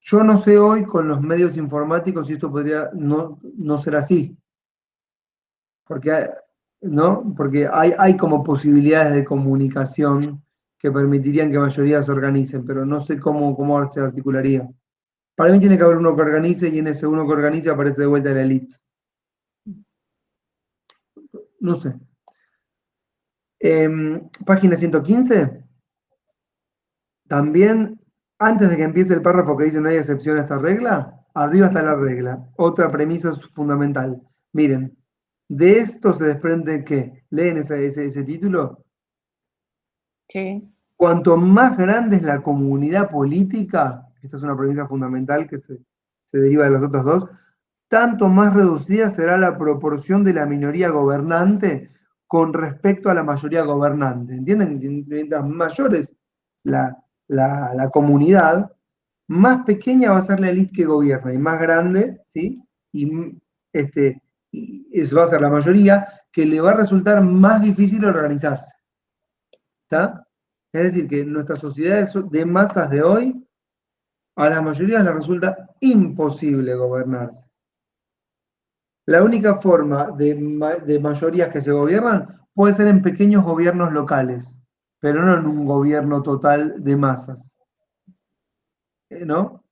yo no sé hoy con los medios informáticos si esto podría no ser así, porque ¿no? Porque hay como posibilidades de comunicación que permitirían que mayorías se organicen, pero no sé cómo se articularía. Para mí tiene que haber uno que organice y en ese uno que organice aparece de vuelta la élite. No sé. Página 115. También, antes de que empiece el párrafo que dice no hay excepción a esta regla, arriba está la regla. Otra premisa fundamental. Miren, de esto se desprende que, leen ese título, Sí. cuanto más grande es la comunidad política, esta es una premisa fundamental que se deriva de las otras dos, tanto más reducida será la proporción de la minoría gobernante con respecto a la mayoría gobernante. ¿Entienden? Mientras mayor es la comunidad, más pequeña va a ser la élite que gobierna y más grande, ¿sí? Y eso va a ser la mayoría, que le va a resultar más difícil organizarse. ¿Está? Es decir, que nuestras sociedades de masas de hoy, a las mayorías les resulta imposible gobernarse. La única forma de mayorías que se gobiernan puede ser en pequeños gobiernos locales, pero no en un gobierno total de masas. ¿No?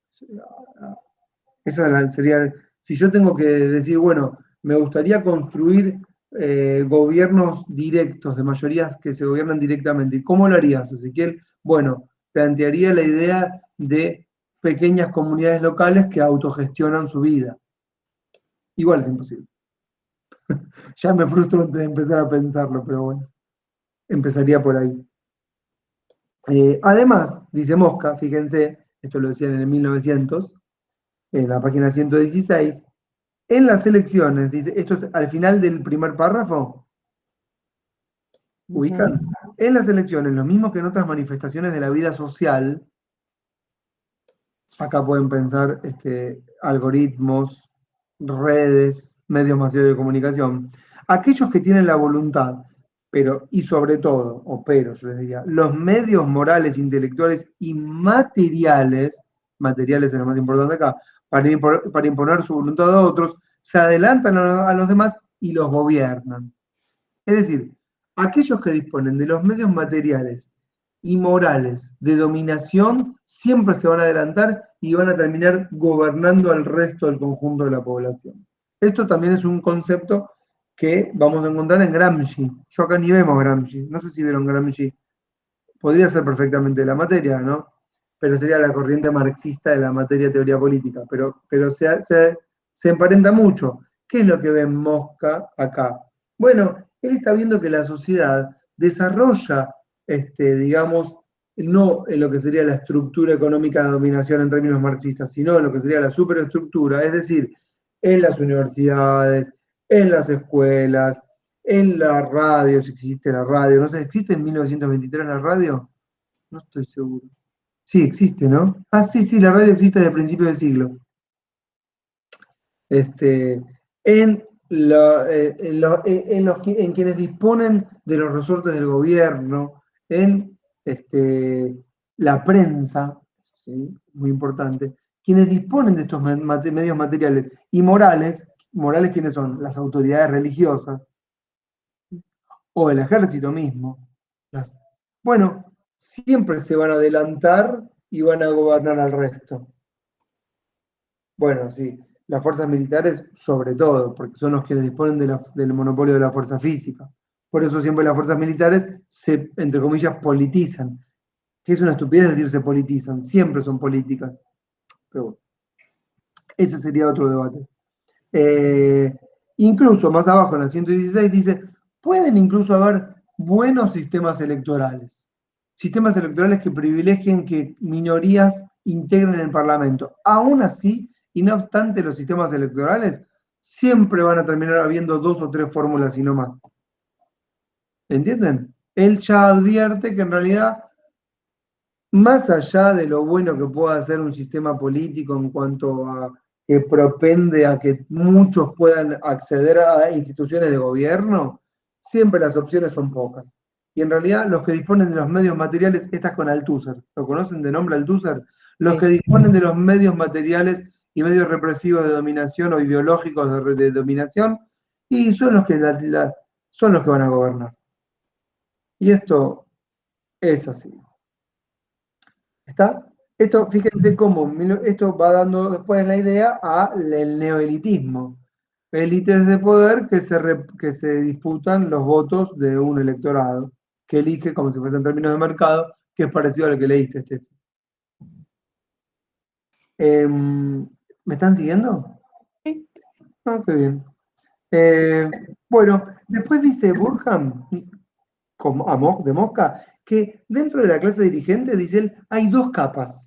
Esa sería, si yo tengo que decir, bueno, me gustaría construir gobiernos directos, de mayorías que se gobiernan directamente. ¿Y cómo lo harías, Ezequiel? Bueno, plantearía la idea de pequeñas comunidades locales que autogestionan su vida. Igual es imposible. Ya me frustro antes de empezar a pensarlo, pero bueno, empezaría por ahí. Además, dice Mosca, fíjense, esto lo decían en el 1900, en la página 116, en las elecciones, dice, esto es al final del primer párrafo, ubican, en las elecciones, lo mismo que en otras manifestaciones de la vida social, acá pueden pensar algoritmos, redes, medios masivos de comunicación, aquellos que tienen la voluntad, pero, y sobre todo, o pero, yo les diría, los medios morales, intelectuales y materiales, materiales es lo más importante acá, para imponer su voluntad a otros, se adelantan a los demás y los gobiernan. Es decir, aquellos que disponen de los medios materiales y morales de dominación siempre se van a adelantar y van a terminar gobernando al resto del conjunto de la población. Esto también es un concepto que vamos a encontrar en Gramsci. Yo acá ni vemos Gramsci, no sé si vieron Gramsci. Podría ser perfectamente la materia, ¿no? Pero sería la corriente marxista de la materia teoría política, pero se emparenta mucho. ¿Qué es lo que ve Mosca acá? Bueno, él está viendo que la sociedad desarrolla, digamos, no en lo que sería la estructura económica de dominación en términos marxistas, sino en lo que sería la superestructura, es decir, en las universidades, en las escuelas, en la radio, si existe la radio, no sé, ¿existe en 1923 la radio? No estoy seguro. Sí, existe, ¿no? Ah, sí, la radio existe desde el principio del siglo. En, en quienes disponen de los resortes del gobierno, en la prensa, ¿sí? Muy importante, quienes disponen de estos medios materiales y morales, morales quiénes son las autoridades religiosas o el ejército mismo. Bueno, siempre se van a adelantar y van a gobernar al resto. Bueno, sí, las fuerzas militares sobre todo, porque son los que disponen del monopolio de la fuerza física. Por eso siempre las fuerzas militares se, entre comillas, politizan. Que es una estupidez decir se politizan, siempre son políticas. Pero bueno, ese sería otro debate. Incluso más abajo en la 116 dice, pueden incluso haber buenos sistemas electorales. Sistemas electorales que privilegien que minorías integren el Parlamento. Aún así, y no obstante los sistemas electorales, siempre van a terminar habiendo 2 o 3 fórmulas y no más. ¿Entienden? Él ya advierte que en realidad, más allá de lo bueno que pueda hacer un sistema político en cuanto a que propende a que muchos puedan acceder a instituciones de gobierno, siempre las opciones son pocas. Y en realidad los que disponen de los medios materiales, estás con Althusser, ¿lo conocen de nombre Althusser? Los Sí. que disponen de los medios materiales y medios represivos de dominación o ideológicos de dominación, y son los que son los que van a gobernar. Y esto es así. ¿Está? Esto, fíjense cómo, esto va dando después la idea al neoelitismo. Élites de poder que se disputan los votos de un electorado, que elige como si fuesen términos de mercado, que es parecido a lo que leíste, Steffi. ¿Me están siguiendo? Sí. Ah, qué bien. Bueno, después dice Burkham, de Mosca, que dentro de la clase dirigente, dice él, hay dos capas.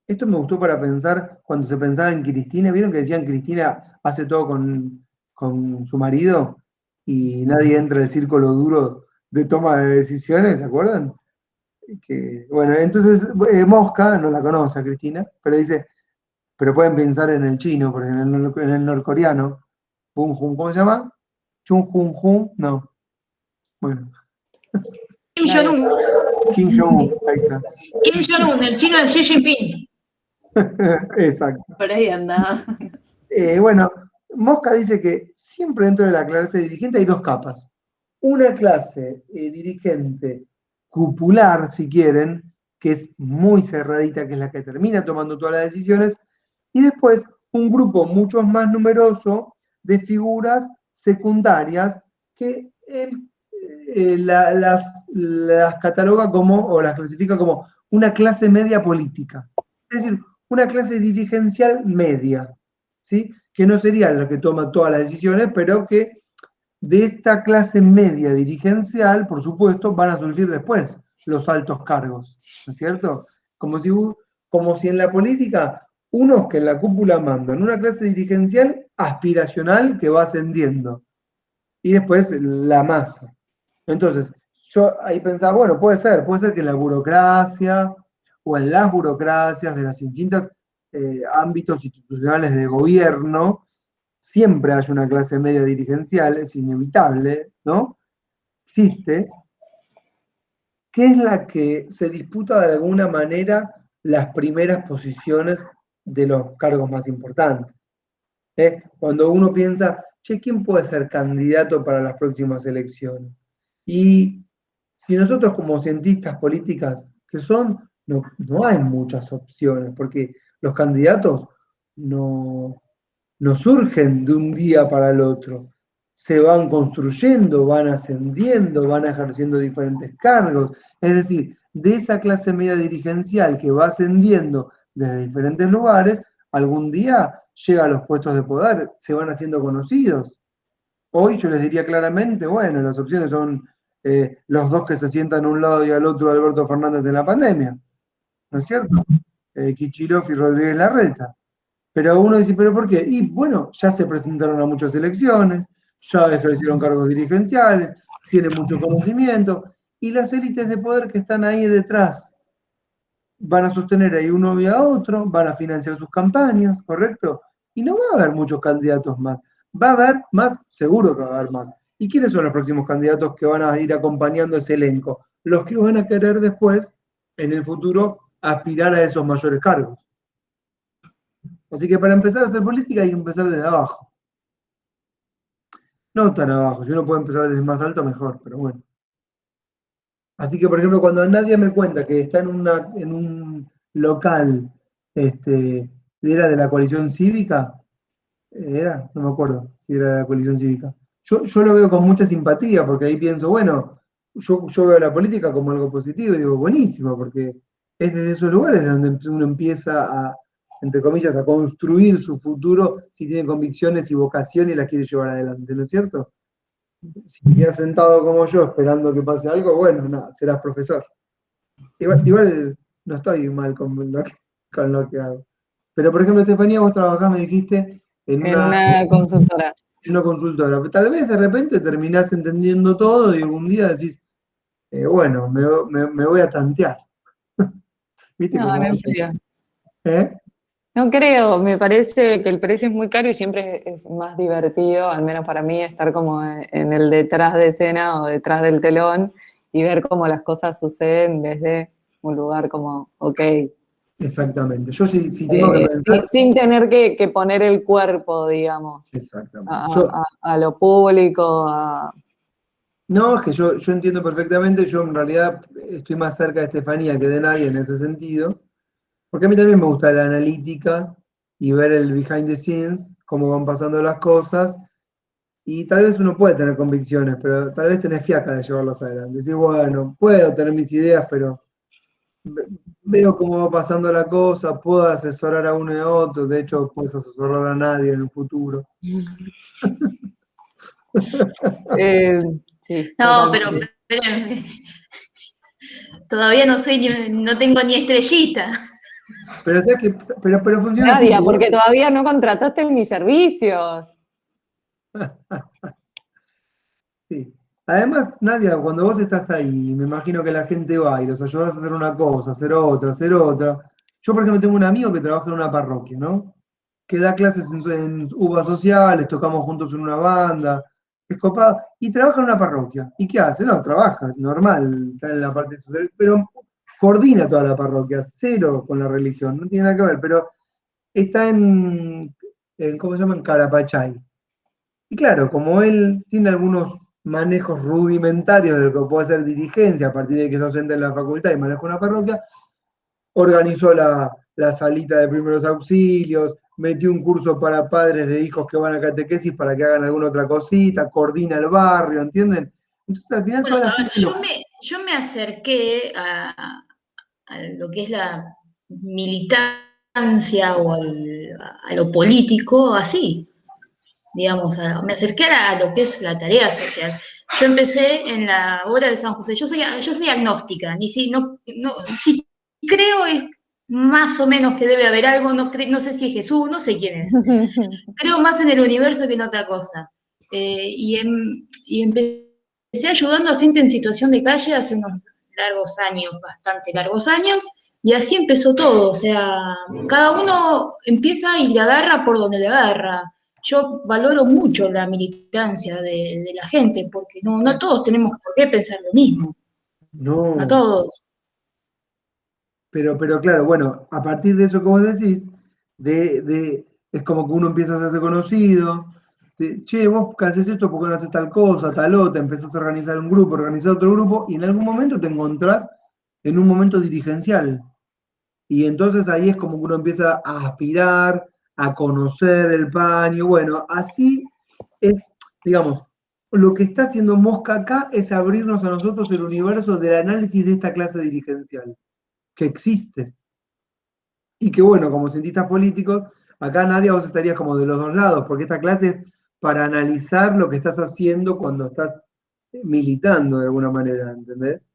Esto me gustó para pensar cuando se pensaba en Cristina. ¿Vieron que decían Cristina hace todo con su marido y nadie entra en el círculo duro de toma de decisiones? ¿Se acuerdan? Bueno, entonces Mosca no la conoce a Cristina, pero dice, pero pueden pensar en el chino, porque en el norcoreano, ¿cómo se llama? Chung Jun Jun, no. Bueno, Kim Nadie Jong-un, sabe. Kim Jong-un, ahí está. Kim Jong-un, el chino de Xi Jinping. Exacto. Por ahí anda. Bueno, Mosca dice que siempre dentro de la clase dirigente hay dos capas. Una clase dirigente cupular, si quieren, que es muy cerradita, que es la que termina tomando todas las decisiones, y después un grupo mucho más numeroso de figuras secundarias que él las cataloga como, o las clasifica como una clase media política. Es decir, una clase dirigencial media, ¿sí? Que no sería la que toma todas las decisiones, pero que de esta clase media dirigencial, por supuesto, van a surgir después los altos cargos, ¿no es cierto? Como si en la política unos que en la cúpula mandan, una clase dirigencial aspiracional que va ascendiendo, y después la masa. Entonces, yo ahí pensaba, bueno, puede ser que en la burocracia o en las burocracias de las distintas ámbitos institucionales de gobierno, siempre hay una clase media dirigencial, es inevitable, ¿no? Existe, que es la que se disputa de alguna manera las primeras posiciones de los cargos más importantes. Cuando uno piensa, che, ¿quién puede ser candidato para las próximas elecciones? Y si nosotros como cientistas políticas que son, no hay muchas opciones, porque los candidatos no surgen de un día para el otro. Se van construyendo, van ascendiendo, van ejerciendo diferentes cargos. Es decir, de esa clase media dirigencial que va ascendiendo desde diferentes lugares, algún día llega a los puestos de poder, se van haciendo conocidos. Hoy yo les diría claramente, bueno, las opciones son los dos que se sientan a un lado y al otro de Alberto Fernández en la pandemia, ¿no es cierto? Kicillof y Rodríguez Larreta. Pero uno dice, ¿pero por qué? Y bueno, ya se presentaron a muchas elecciones, ya ejercieron cargos dirigenciales, tienen mucho conocimiento, y las élites de poder que están ahí detrás van a sostener ahí uno y a otro, van a financiar sus campañas, ¿correcto? Y no va a haber muchos candidatos más. Va a haber más, seguro que va a haber más. ¿Y quiénes son los próximos candidatos que van a ir acompañando ese elenco? Los que van a querer después, en el futuro, aspirar a esos mayores cargos. Así que para empezar a hacer política hay que empezar desde abajo. No tan abajo, si uno puede empezar desde más alto, mejor, pero bueno. Así que, por ejemplo, cuando nadie me cuenta que está en un local, era de la coalición cívica, no me acuerdo si era de la coalición cívica. Yo lo veo con mucha simpatía, porque ahí pienso, bueno, yo veo la política como algo positivo y digo, buenísimo, porque es desde esos lugares donde uno empieza a, entre comillas, a construir su futuro si tiene convicciones y vocación y las quiere llevar adelante, ¿no es cierto? Si te quedas sentado como yo esperando que pase algo, bueno, nada, serás profesor. Igual no estoy mal con lo que hago. Pero, por ejemplo, Estefanía, vos trabajás, me dijiste, en En una consultora. una consultora. Tal vez de repente terminás entendiendo todo y algún día decís, bueno, me voy a tantear. ¿Viste No, cómo no es? implica. ¿Eh? No creo, me parece que el precio es muy caro y siempre es más divertido, al menos para mí, estar como en el detrás de escena o detrás del telón y ver cómo las cosas suceden desde un lugar como, ok, Exactamente. Yo si tengo que pensar, sin tener que poner el cuerpo, digamos, exactamente. Yo, a lo público, no, es que yo entiendo perfectamente, yo en realidad estoy más cerca de Estefanía que de nadie en ese sentido, porque a mí también me gusta la analítica y ver el behind the scenes, cómo van pasando las cosas, y tal vez uno puede tener convicciones, pero tal vez tenés fiaca de llevarlas adelante. Decir, bueno, puedo tener mis ideas, pero ve- veo cómo va pasando la cosa, puedo asesorar a uno y a otro, de hecho, puedes asesorar a nadie en el futuro. eh, sí, No, pero totalmente. espérenme. Todavía no soy no tengo ni estrellita. Pero, ¿sabes qué? Pero funciona así, Nadia, porque porque todavía no contrataste mis servicios. sí. Además, Nadia, cuando vos estás ahí, me imagino que la gente va y los ayudás a hacer una cosa, hacer otra, hacer otra. Yo, por ejemplo, tengo un amigo que trabaja en una parroquia, ¿no? Que da clases en uvas sociales, tocamos juntos en una banda, es copado, y trabaja en una parroquia. ¿Y qué hace? No, trabaja, normal, está en la parte social, pero coordina toda la parroquia, cero con la religión, no tiene nada que ver, pero está ¿cómo se llama? En Carapachay. Y claro, como él tiene algunos manejos rudimentarios de lo que puede ser dirigencia, a partir de que es docente en la facultad y maneja una parroquia, organizó la salita de primeros auxilios, metió un curso para padres de hijos que van a catequesis para que hagan alguna otra cosita, coordina el barrio, ¿entienden? Entonces al final Bueno, toda la a ver, gente lo... yo me acerqué a lo que es la militancia o a lo político así, digamos, me acerqué a lo que es la tarea social. Yo empecé en la obra de San José. Yo soy agnóstica, ni si no, si creo es más o menos que debe haber algo, no sé si es Jesús, no sé quién es. Creo más en el universo que en otra cosa. Y empecé ayudando a gente en situación de calle hace unos largos años, bastante largos años, y así empezó todo. O sea, cada uno empieza y le agarra por donde le agarra. Yo valoro mucho la militancia de la gente, porque no todos tenemos por qué pensar lo mismo, no No, todos. pero claro, bueno, a partir de eso que vos decís, es como que uno empieza a hacerse conocido, che, vos que haces esto, ¿por qué no haces tal cosa, tal otra? Empezás a organizar un grupo, organizar otro grupo, y en algún momento te encontrás en un momento dirigencial. Y entonces ahí es como que uno empieza a aspirar, a conocer el paño. Bueno, así es, digamos, lo que está haciendo Mosca acá es abrirnos a nosotros el universo del análisis de esta clase dirigencial, que existe. Y que bueno, como cientistas políticos, acá Nadia vos estarías como de los dos lados, porque esta clase es para analizar lo que estás haciendo cuando estás militando de alguna manera, ¿entendés?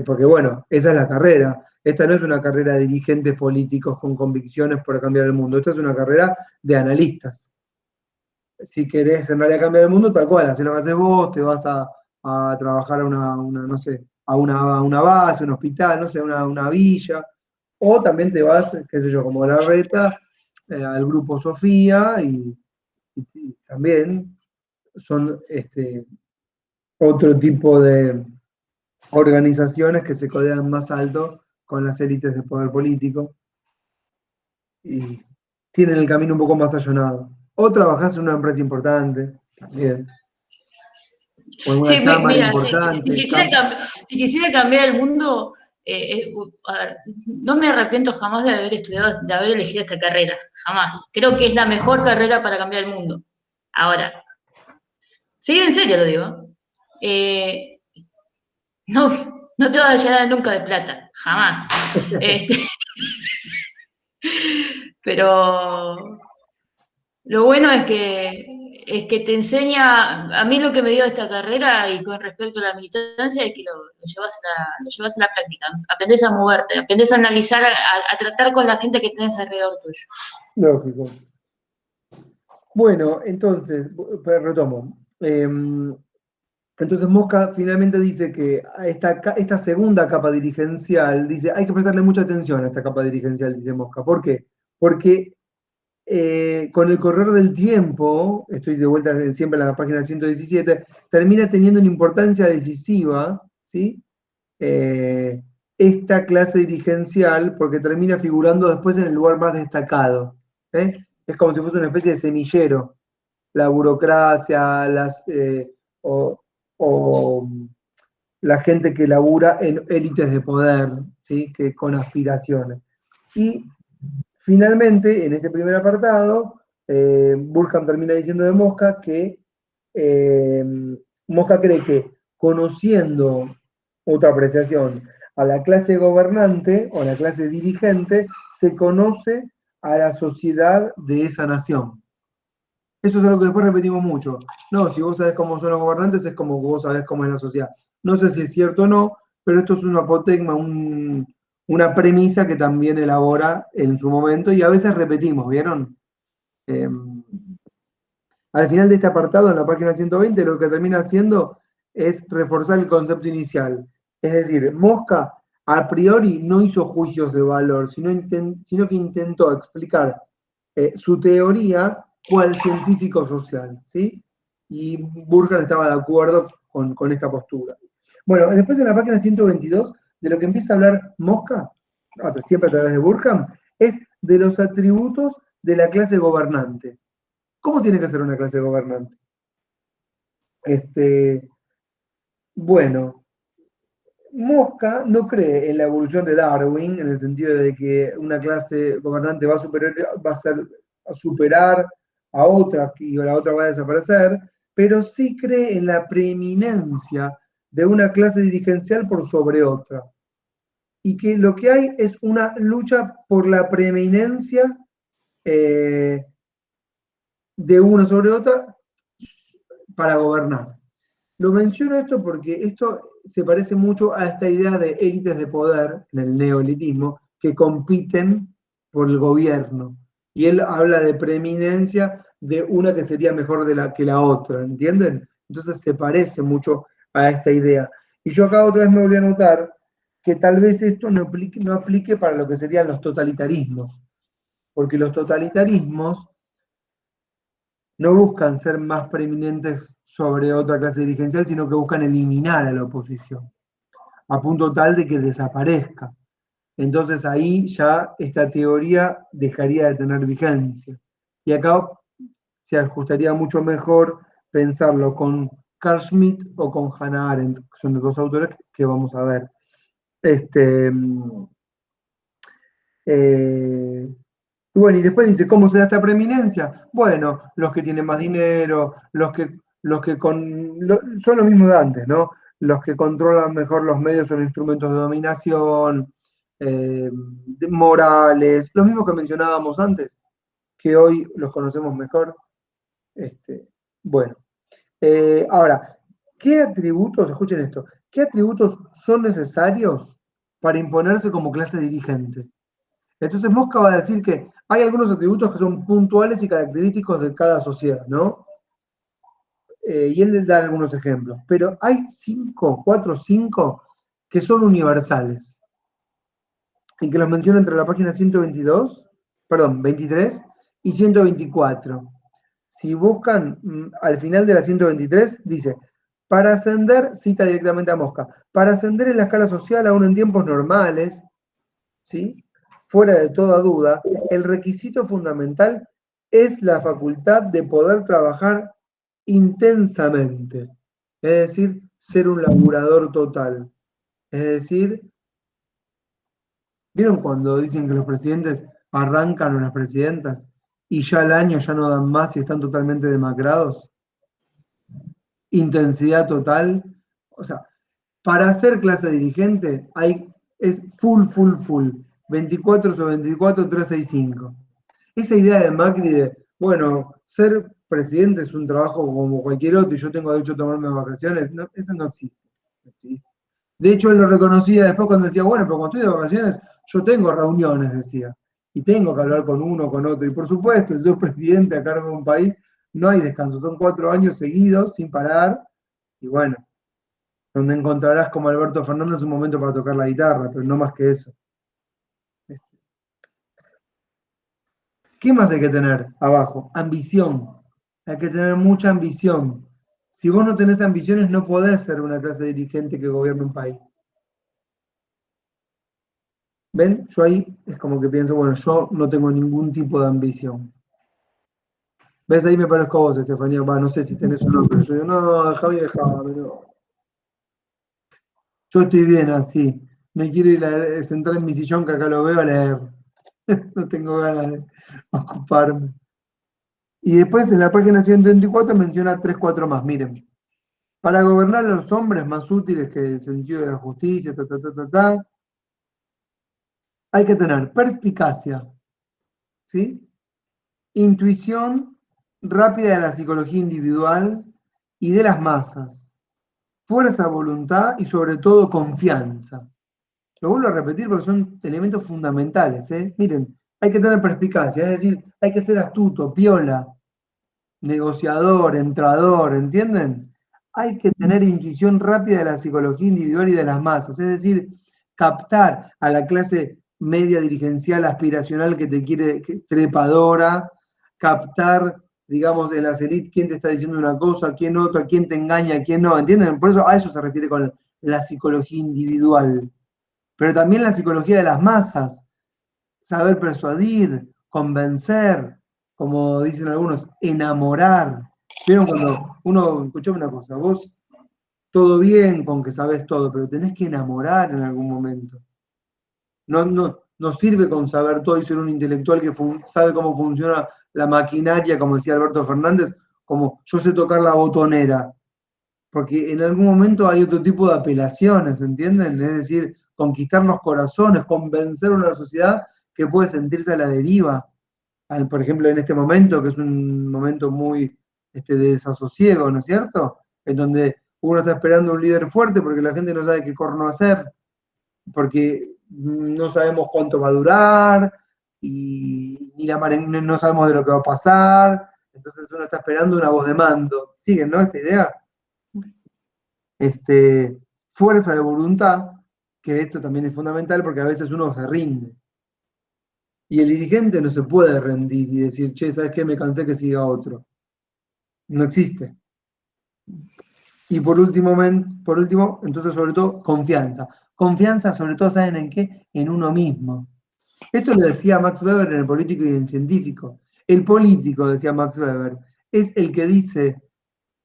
Porque bueno, esa es la carrera. Esta no es una carrera de dirigentes políticos con convicciones para cambiar el mundo. Esta es una carrera de analistas. Si querés en realidad cambiar el mundo, tal cual, así lo que haces vos, te vas a trabajar a no sé, a una base, un hospital, no sé, una villa, o también te vas, qué sé yo, como la reta, al grupo Sofía, y también son otro tipo de organizaciones que se codean más alto con las élites del poder político y tienen el camino un poco más allanado. O trabajás en una empresa importante, también, o en Sí, una cámara mira, importante. si quisiera cambiar el mundo, a ver, no me arrepiento jamás de haber estudiado, de haber elegido esta carrera, jamás. Creo que es la mejor carrera para cambiar el mundo. Ahora, sí, en serio lo digo. Eh, no, no te vas a llenar nunca de plata, jamás. Este, pero lo bueno es que te enseña, a mí lo que me dio esta carrera y con respecto a la militancia es que lo llevas a la práctica, aprendes a moverte, aprendes a analizar, a tratar con la gente que tenés alrededor tuyo. Lógico. Bueno, entonces, retomo. Entonces Mosca finalmente dice que a esta segunda capa dirigencial, dice, hay que prestarle mucha atención a esta capa dirigencial, dice Mosca. ¿Por qué? Porque con el correr del tiempo, estoy de vuelta siempre en la página 117, termina teniendo una importancia decisiva, ¿sí? Esta clase dirigencial, porque termina figurando después en el lugar más destacado. Es como si fuese una especie de semillero. La burocracia, o la gente que labura en élites de poder, ¿sí? Que, con aspiraciones. Y finalmente, en este primer apartado, Burkhardt termina diciendo de Mosca que Mosca cree que conociendo otra apreciación a la clase gobernante o a la clase dirigente, se conoce a la sociedad de esa nación. Eso es algo que después repetimos mucho. No, si vos sabés cómo son los gobernantes, es como vos sabés cómo es la sociedad. No sé si es cierto o no, pero esto es un apotegma, una premisa que también elabora en su momento y a veces repetimos, ¿vieron? Al final de este apartado, en la página 120, lo que termina haciendo es reforzar el concepto inicial. Es decir, Mosca a priori no hizo juicios de valor, sino que intentó explicar su teoría cual científico social, ¿sí? Y Burkhardt estaba de acuerdo con esta postura. Bueno, después en la página 122, de lo que empieza a hablar Mosca, siempre a través de Burkhardt, es de los atributos de la clase gobernante. ¿Cómo tiene que ser una clase gobernante? Bueno, Mosca no cree en la evolución de Darwin, en el sentido de que una clase gobernante va a superar a otra y la otra va a desaparecer, pero sí cree en la preeminencia de una clase dirigencial por sobre otra. Y que lo que hay es una lucha por la preeminencia de una sobre otra para gobernar. Lo menciono esto porque esto se parece mucho a esta idea de élites de poder en el neoelitismo que compiten por el gobierno. Y él habla de preeminencia de una que sería mejor que la otra, ¿entienden? Entonces se parece mucho a esta idea. Y yo acá otra vez me volví a notar que tal vez esto no aplique para lo que serían los totalitarismos, porque los totalitarismos no buscan ser más preeminentes sobre otra clase dirigencial, sino que buscan eliminar a la oposición, a punto tal de que desaparezca. Entonces ahí ya esta teoría dejaría de tener vigencia. Y acá se ajustaría mucho mejor pensarlo con Carl Schmitt o con Hannah Arendt, que son los dos autores que vamos a ver. Y bueno, y después dice, ¿cómo se da esta preeminencia? Bueno, los que tienen más dinero, son los mismos de antes, ¿no? Los que controlan mejor los medios son instrumentos de dominación, morales, los mismos que mencionábamos antes, que hoy los conocemos mejor. Bueno, ahora, ¿qué atributos, escuchen esto, qué atributos son necesarios para imponerse como clase dirigente? Entonces Mosca va a decir que hay algunos atributos que son puntuales y característicos de cada sociedad, ¿no? Y él les da algunos ejemplos, pero hay 4 o 5 que son universales y que los menciona entre la página 23 y 124. Si buscan al final de la 123, dice, para ascender, cita directamente a Mosca, para ascender en la escala social aún en tiempos normales, ¿sí? Fuera de toda duda, el requisito fundamental es la facultad de poder trabajar intensamente, es decir, ser un laburador total. Es decir, ¿vieron cuando dicen que los presidentes arrancan o las presidentas y ya al año ya no dan más y están totalmente demacrados? Intensidad total. O sea, para ser clase dirigente es full, 24 sobre 24, 365. Esa idea de Macri de, bueno, ser presidente es un trabajo como cualquier otro y yo tengo derecho a tomarme vacaciones, no, eso no existe. De hecho, él lo reconocía después cuando decía, bueno, pero cuando estoy de vacaciones, yo tengo reuniones, decía, y tengo que hablar con uno, con otro. Y por supuesto, si soy presidente a cargo de un país, no hay descanso, son 4 años seguidos, sin parar, y bueno, donde encontrarás como Alberto Fernández un momento para tocar la guitarra, pero no más que eso. ¿Qué más hay que tener abajo? Ambición. Hay que tener mucha ambición. Si vos no tenés ambiciones, no podés ser una clase dirigente que gobierne un país. ¿Ven? Yo ahí es como que pienso, bueno, yo no tengo ningún tipo de ambición. ¿Ves? Ahí me parezco a vos, Estefanía. No sé si tenés o no, pero yo digo, no, Javi, déjame, no. Yo estoy bien así. Me quiero ir a sentar en mi sillón que acá lo veo a leer. No tengo ganas de ocuparme. Y después en la página 134 menciona 3, 4 más. Miren. Para gobernar a los hombres más útiles que el sentido de la justicia, hay que tener perspicacia, ¿sí? Intuición rápida de la psicología individual y de las masas, fuerza, voluntad y sobre todo confianza. Lo vuelvo a repetir porque son elementos fundamentales, ¿eh? Miren, hay que tener perspicacia, es decir, hay que ser astuto, piola, negociador, entrador, ¿entienden? Hay que tener intuición rápida de la psicología individual y de las masas, es decir, captar a la clase media dirigencial aspiracional que te quiere, trepadora, captar, digamos, en las élites quién te está diciendo una cosa, quién otra, quién te engaña, quién no, ¿entienden? Por eso a eso se refiere con la psicología individual. Pero también la psicología de las masas, saber persuadir, convencer, como dicen algunos, enamorar. ¿Vieron cuando uno, escuchame una cosa, vos todo bien con que sabés todo, pero tenés que enamorar en algún momento. No sirve con saber todo y ser un intelectual que sabe cómo funciona la maquinaria, como decía Alberto Fernández, como yo sé tocar la botonera, porque en algún momento hay otro tipo de apelaciones, ¿entienden? Es decir, conquistar los corazones, convencer a una sociedad que puede sentirse a la deriva. Por ejemplo, en este momento, que es un momento muy de desasosiego, ¿no es cierto? En donde uno está esperando un líder fuerte porque la gente no sabe qué corno hacer, porque no sabemos cuánto va a durar, y no sabemos de lo que va a pasar, entonces uno está esperando una voz de mando. ¿Siguen, no? Esta idea. Fuerza de voluntad, que esto también es fundamental porque a veces uno se rinde. Y el dirigente no se puede rendir y decir, che, ¿sabes qué? Me cansé, que siga otro. No existe. Y por último, entonces sobre todo, confianza. Confianza sobre todo, ¿saben en qué? En uno mismo. Esto lo decía Max Weber en El político y el científico. El político, decía Max Weber, es el que dice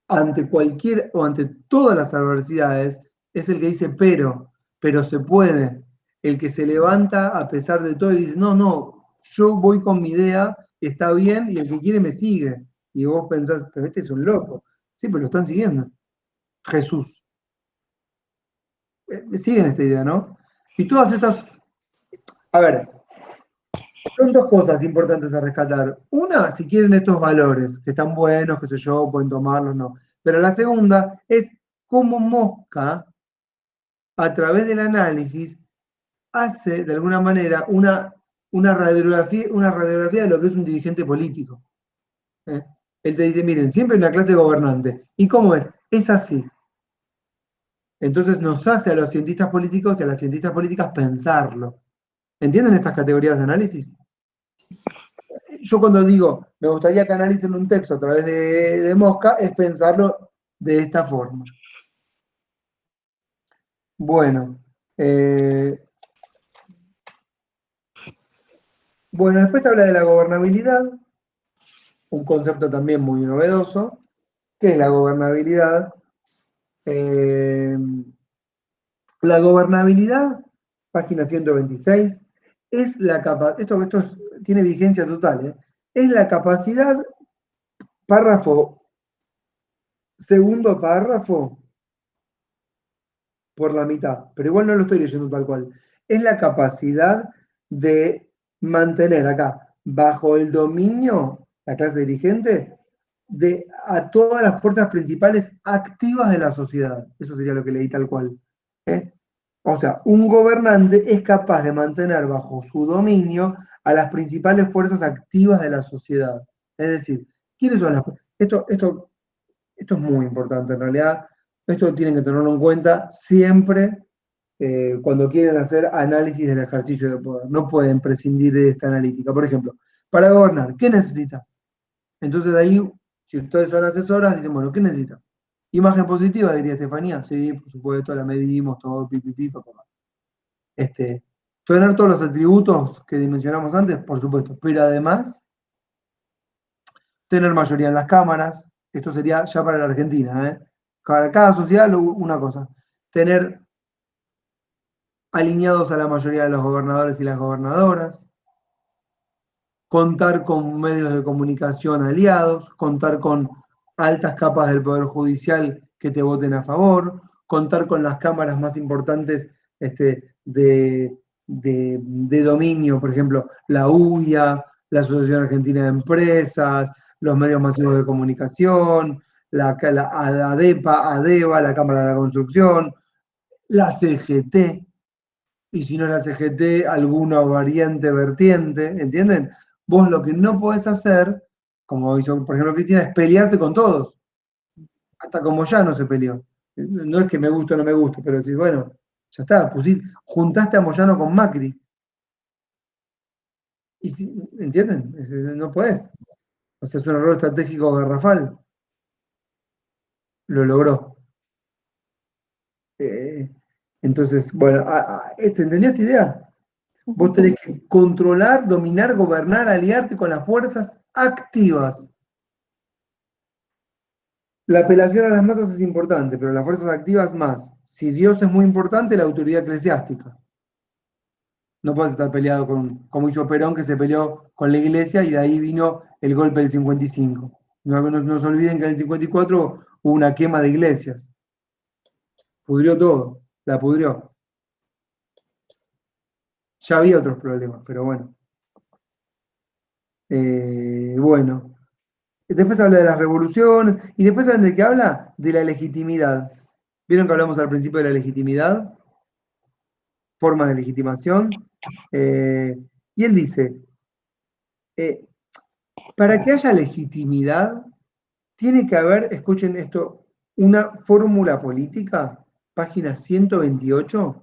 ante cualquier o ante todas las adversidades, es el que dice pero se puede. El que se levanta a pesar de todo y dice, no, yo voy con mi idea, está bien, y el que quiere me sigue. Y vos pensás, pero este es un loco. Sí, pero lo están siguiendo. Jesús. Me siguen esta idea, ¿no? Y todas estas, a ver, son dos cosas importantes a rescatar. Una, si quieren estos valores, que están buenos, qué sé yo, pueden tomarlos, no. Pero la segunda es cómo Mosca, a través del análisis, hace de alguna manera una radiografía de lo que es un dirigente político. Él te dice, miren, siempre hay una clase gobernante. ¿Y cómo es? Es así. Entonces nos hace a los cientistas políticos y a las cientistas políticas pensarlo. ¿Entienden estas categorías de análisis? Yo cuando digo, me gustaría que analicen un texto a través de Mosca, es pensarlo de esta forma. Bueno, después habla de la gobernabilidad, un concepto también muy novedoso. ¿Qué es la gobernabilidad? La gobernabilidad, página 126, es la capacidad, esto tiene vigencia total, es la capacidad, segundo párrafo, por la mitad, pero igual no lo estoy leyendo tal cual, es la capacidad de mantener acá, bajo el dominio, la clase dirigente, a todas las fuerzas principales activas de la sociedad. Eso sería lo que leí tal cual. O sea, un gobernante es capaz de mantener bajo su dominio a las principales fuerzas activas de la sociedad. Es decir, ¿quiénes son las fuerzas? Esto es muy importante en realidad. Esto tienen que tenerlo en cuenta siempre cuando quieren hacer análisis del ejercicio de poder. No pueden prescindir de esta analítica. Por ejemplo, Para gobernar, ¿qué necesitas? Entonces de ahí, si ustedes son asesoras, dicen, bueno, ¿qué necesitas? Imagen positiva, diría Estefanía. Sí, por supuesto, la medimos, todo, pipipi, papá. Tener todos los atributos que mencionamos antes, por supuesto, pero además, tener mayoría en las cámaras, esto sería ya para la Argentina, ¿eh? Para cada sociedad una cosa, tener alineados a la mayoría de los gobernadores y las gobernadoras, contar con medios de comunicación aliados, contar con altas capas del Poder Judicial que te voten a favor, contar con las cámaras más importantes de dominio, por ejemplo, la UIA, la Asociación Argentina de Empresas, los medios masivos de comunicación, la ADEPA, ADEVA, la Cámara de la Construcción, la CGT, y si no es la CGT, alguna variante, vertiente, ¿entienden? Vos lo que no podés hacer, como hizo, por ejemplo, Cristina, es pelearte con todos. Hasta como ya no se peleó. No es que me guste o no me guste, pero decís, bueno, ya está, juntaste a Moyano con Macri. Y ¿entienden? No podés. O sea, es un error estratégico garrafal. Lo logró. Entonces, bueno, ¿se entendió esta idea? Vos tenés que controlar, dominar, gobernar, aliarte con las fuerzas activas. La apelación a las masas es importante, pero las fuerzas activas más. Si Dios es muy importante, la autoridad eclesiástica. No puedes estar peleado como hizo Perón, que se peleó con la iglesia y de ahí vino el golpe del 55. No se olviden que en el 54 hubo una quema de iglesias. Pudrió todo, la pudrió. Ya había otros problemas, pero bueno. Bueno. Después habla de las revoluciones y después ¿saben de qué habla? De la legitimidad. ¿Vieron que hablamos al principio de la legitimidad? Formas de legitimación. Y él dice, para que haya legitimidad, tiene que haber, escuchen esto, una fórmula política, página 128,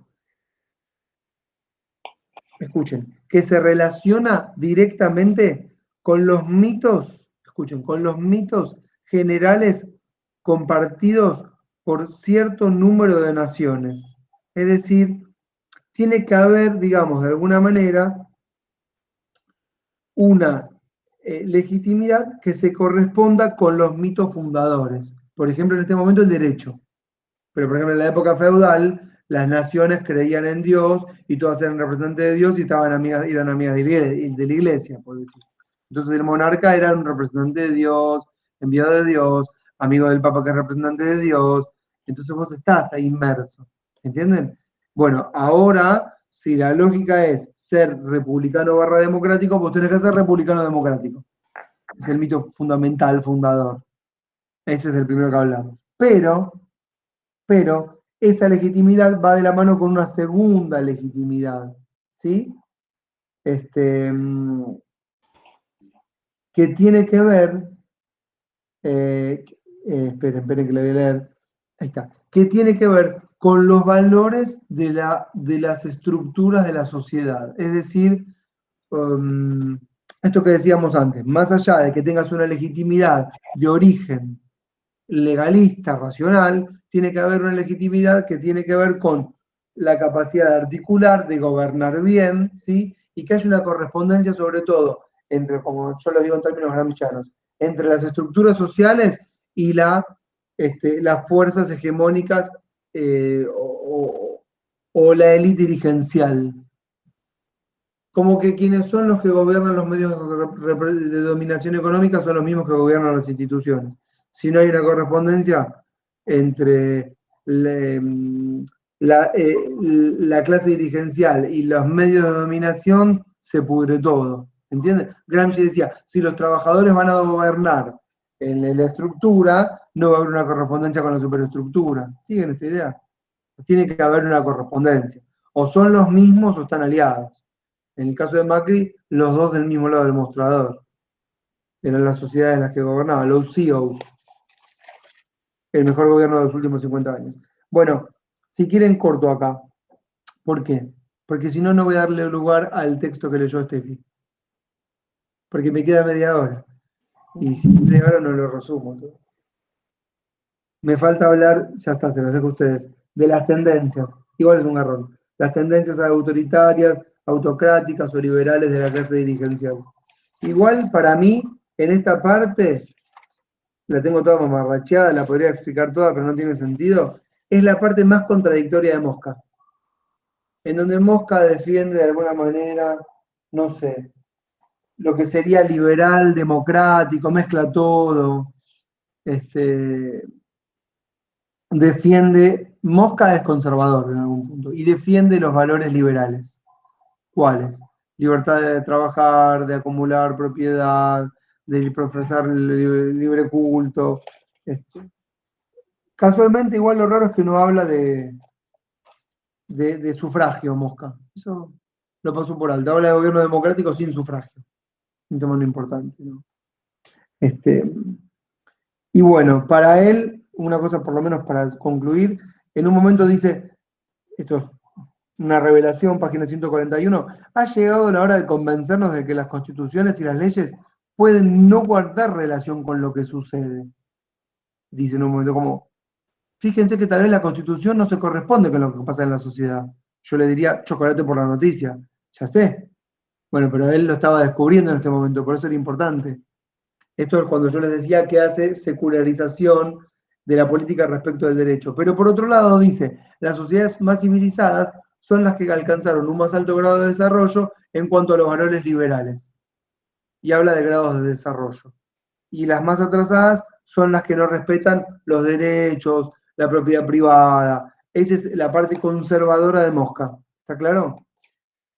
escuchen, que se relaciona directamente con los mitos, escuchen, con los mitos generales compartidos por cierto número de naciones. Es decir, tiene que haber, digamos, de alguna manera, una legitimidad que se corresponda con los mitos fundadores. Por ejemplo, en este momento el derecho. Pero, por ejemplo, en la época feudal, las naciones creían en Dios y todas eran representantes de Dios y eran amigas de la iglesia, por decir. Entonces el monarca era un representante de Dios, enviado de Dios, amigo del Papa que es representante de Dios. Entonces vos estás ahí inmerso. ¿Entienden? Bueno, ahora, si la lógica es ser republicano barra democrático, vos tenés que ser republicano democrático. Es el mito fundamental, fundador. Ese es el primero que hablamos. Pero esa legitimidad va de la mano con una segunda legitimidad, ¿sí? Que tiene que ver, esperen que le voy a leer, ahí está, que tiene que ver con los valores de las estructuras de la sociedad. Es decir, esto que decíamos antes, más allá de que tengas una legitimidad de origen legalista, racional, tiene que haber una legitimidad que tiene que ver con la capacidad de articular, de gobernar bien, ¿sí? Y que haya una correspondencia sobre todo entre, como yo lo digo en términos gramscianos, entre las estructuras sociales y las fuerzas hegemónicas o la élite dirigencial. Como que quienes son los que gobiernan los medios de dominación económica son los mismos que gobiernan las instituciones. Si no hay una correspondencia entre la clase dirigencial y los medios de dominación, se pudre todo. ¿Entiendes? Gramsci decía, si los trabajadores van a gobernar en la estructura, no va a haber una correspondencia con la superestructura. ¿Siguen esta idea? Tiene que haber una correspondencia. O son los mismos o están aliados. En el caso de Macri, los dos del mismo lado del mostrador. Eran las sociedades en las que gobernaban, los CEOs. El mejor gobierno de los últimos 50 años. Bueno, si quieren corto acá. ¿Por qué? Porque si no, no voy a darle lugar al texto que leyó Steffi. porque me queda media hora. Y si media hora no lo resumo todo. Me falta hablar, ya está, se lo dejo a ustedes, de las tendencias. Igual es un garrón. Las tendencias autoritarias, autocráticas o liberales de la clase dirigencial. Igual para mí, en esta parte, la tengo toda mamarracheada, la podría explicar toda, pero no tiene sentido. Es la parte más contradictoria de Mosca. En donde Mosca defiende de alguna manera, no sé, lo que sería liberal, democrático, mezcla todo. Defiende, Mosca es conservador en algún punto, y defiende los valores liberales. ¿Cuáles? Libertad de trabajar, de acumular propiedad, de profesar libre culto. Casualmente, igual lo raro es que no habla de sufragio, Mosca. Eso lo pasó por alto. Habla de gobierno democrático sin sufragio. Un tema muy importante, ¿no? Y bueno, para él, una cosa por lo menos para concluir, en un momento dice, esto es una revelación, página 141, ha llegado la hora de convencernos de que las constituciones y las leyes pueden no guardar relación con lo que sucede. Dice en un momento como, fíjense que tal vez la constitución no se corresponde con lo que pasa en la sociedad. Yo le diría, chocolate por la noticia, ya sé. Bueno, pero él lo estaba descubriendo en este momento, por eso era importante. Esto es cuando yo les decía que hace secularización de la política respecto del derecho. Pero por otro lado dice, las sociedades más civilizadas son las que alcanzaron un más alto grado de desarrollo en cuanto a los valores liberales. Y habla de grados de desarrollo. Y las más atrasadas son las que no respetan los derechos, la propiedad privada. Esa es la parte conservadora de Mosca. ¿Está claro?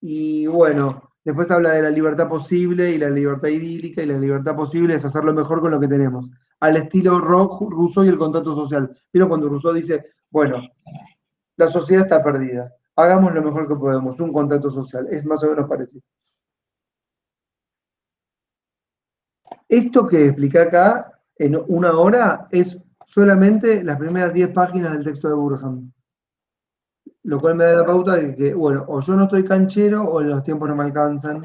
Y bueno, después habla de la libertad posible y la libertad idílica, y la libertad posible es hacerlo mejor con lo que tenemos. Al estilo Rousseau y el contrato social. Pero cuando Rousseau dice, bueno, la sociedad está perdida, hagamos lo mejor que podemos, un contrato social, es más o menos parecido. Esto que expliqué acá en una hora es solamente las primeras 10 páginas del texto de Burham. Lo cual me da la pauta de que, bueno, o yo no estoy canchero o los tiempos no me alcanzan.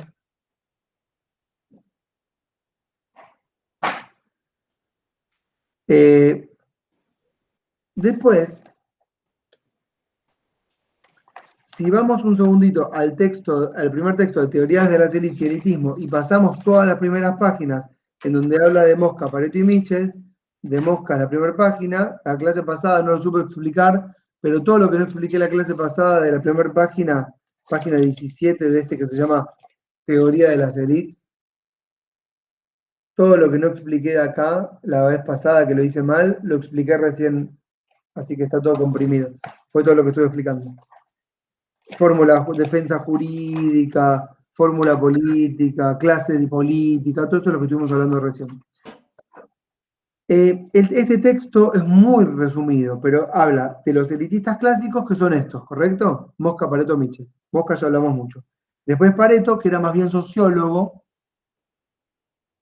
Después, si vamos un segundito al texto, al primer texto de Teorías de la Élites y Elitismo y pasamos todas las primeras páginas en donde habla de Mosca, Pareto y Michels, de Mosca la primera página, la clase pasada no lo supe explicar, pero todo lo que no expliqué la clase pasada de la primera página, página 17 de este que se llama Teoría de las Élites, todo lo que no expliqué de acá, la vez pasada que lo hice mal, lo expliqué recién, así que está todo comprimido. Fue todo lo que estuve explicando. Fórmula, defensa jurídica, fórmula política, clase de política, todo eso es lo que estuvimos hablando recién. Este texto es muy resumido, pero habla de los elitistas clásicos que son estos, ¿correcto? Mosca, Pareto, Michels. Mosca ya hablamos mucho. Después Pareto, que era más bien sociólogo,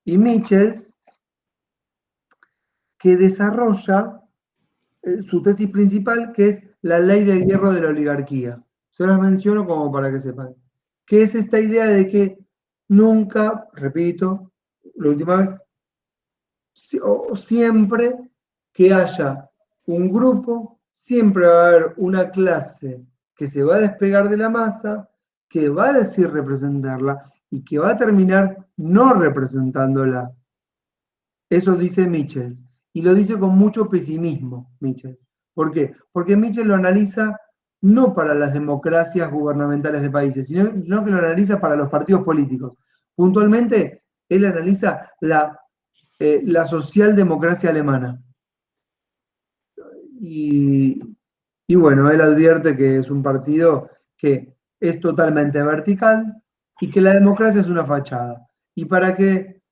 y Michels, que desarrolla su tesis principal, que es la ley de hierro de la oligarquía. Se las menciono como para que sepan. Que es esta idea de que nunca, repito, la última vez, o siempre que haya un grupo, siempre va a haber una clase que se va a despegar de la masa, que va a decir representarla y que va a terminar no representándola. Eso dice Michels. Y lo dice con mucho pesimismo, Michels. ¿Por qué? Porque Michels lo analiza no para las democracias gubernamentales de países, sino que lo analiza para los partidos políticos. Puntualmente, él analiza la socialdemocracia alemana. Y bueno, él advierte que es un partido que es totalmente vertical y que la democracia es una fachada. Y para que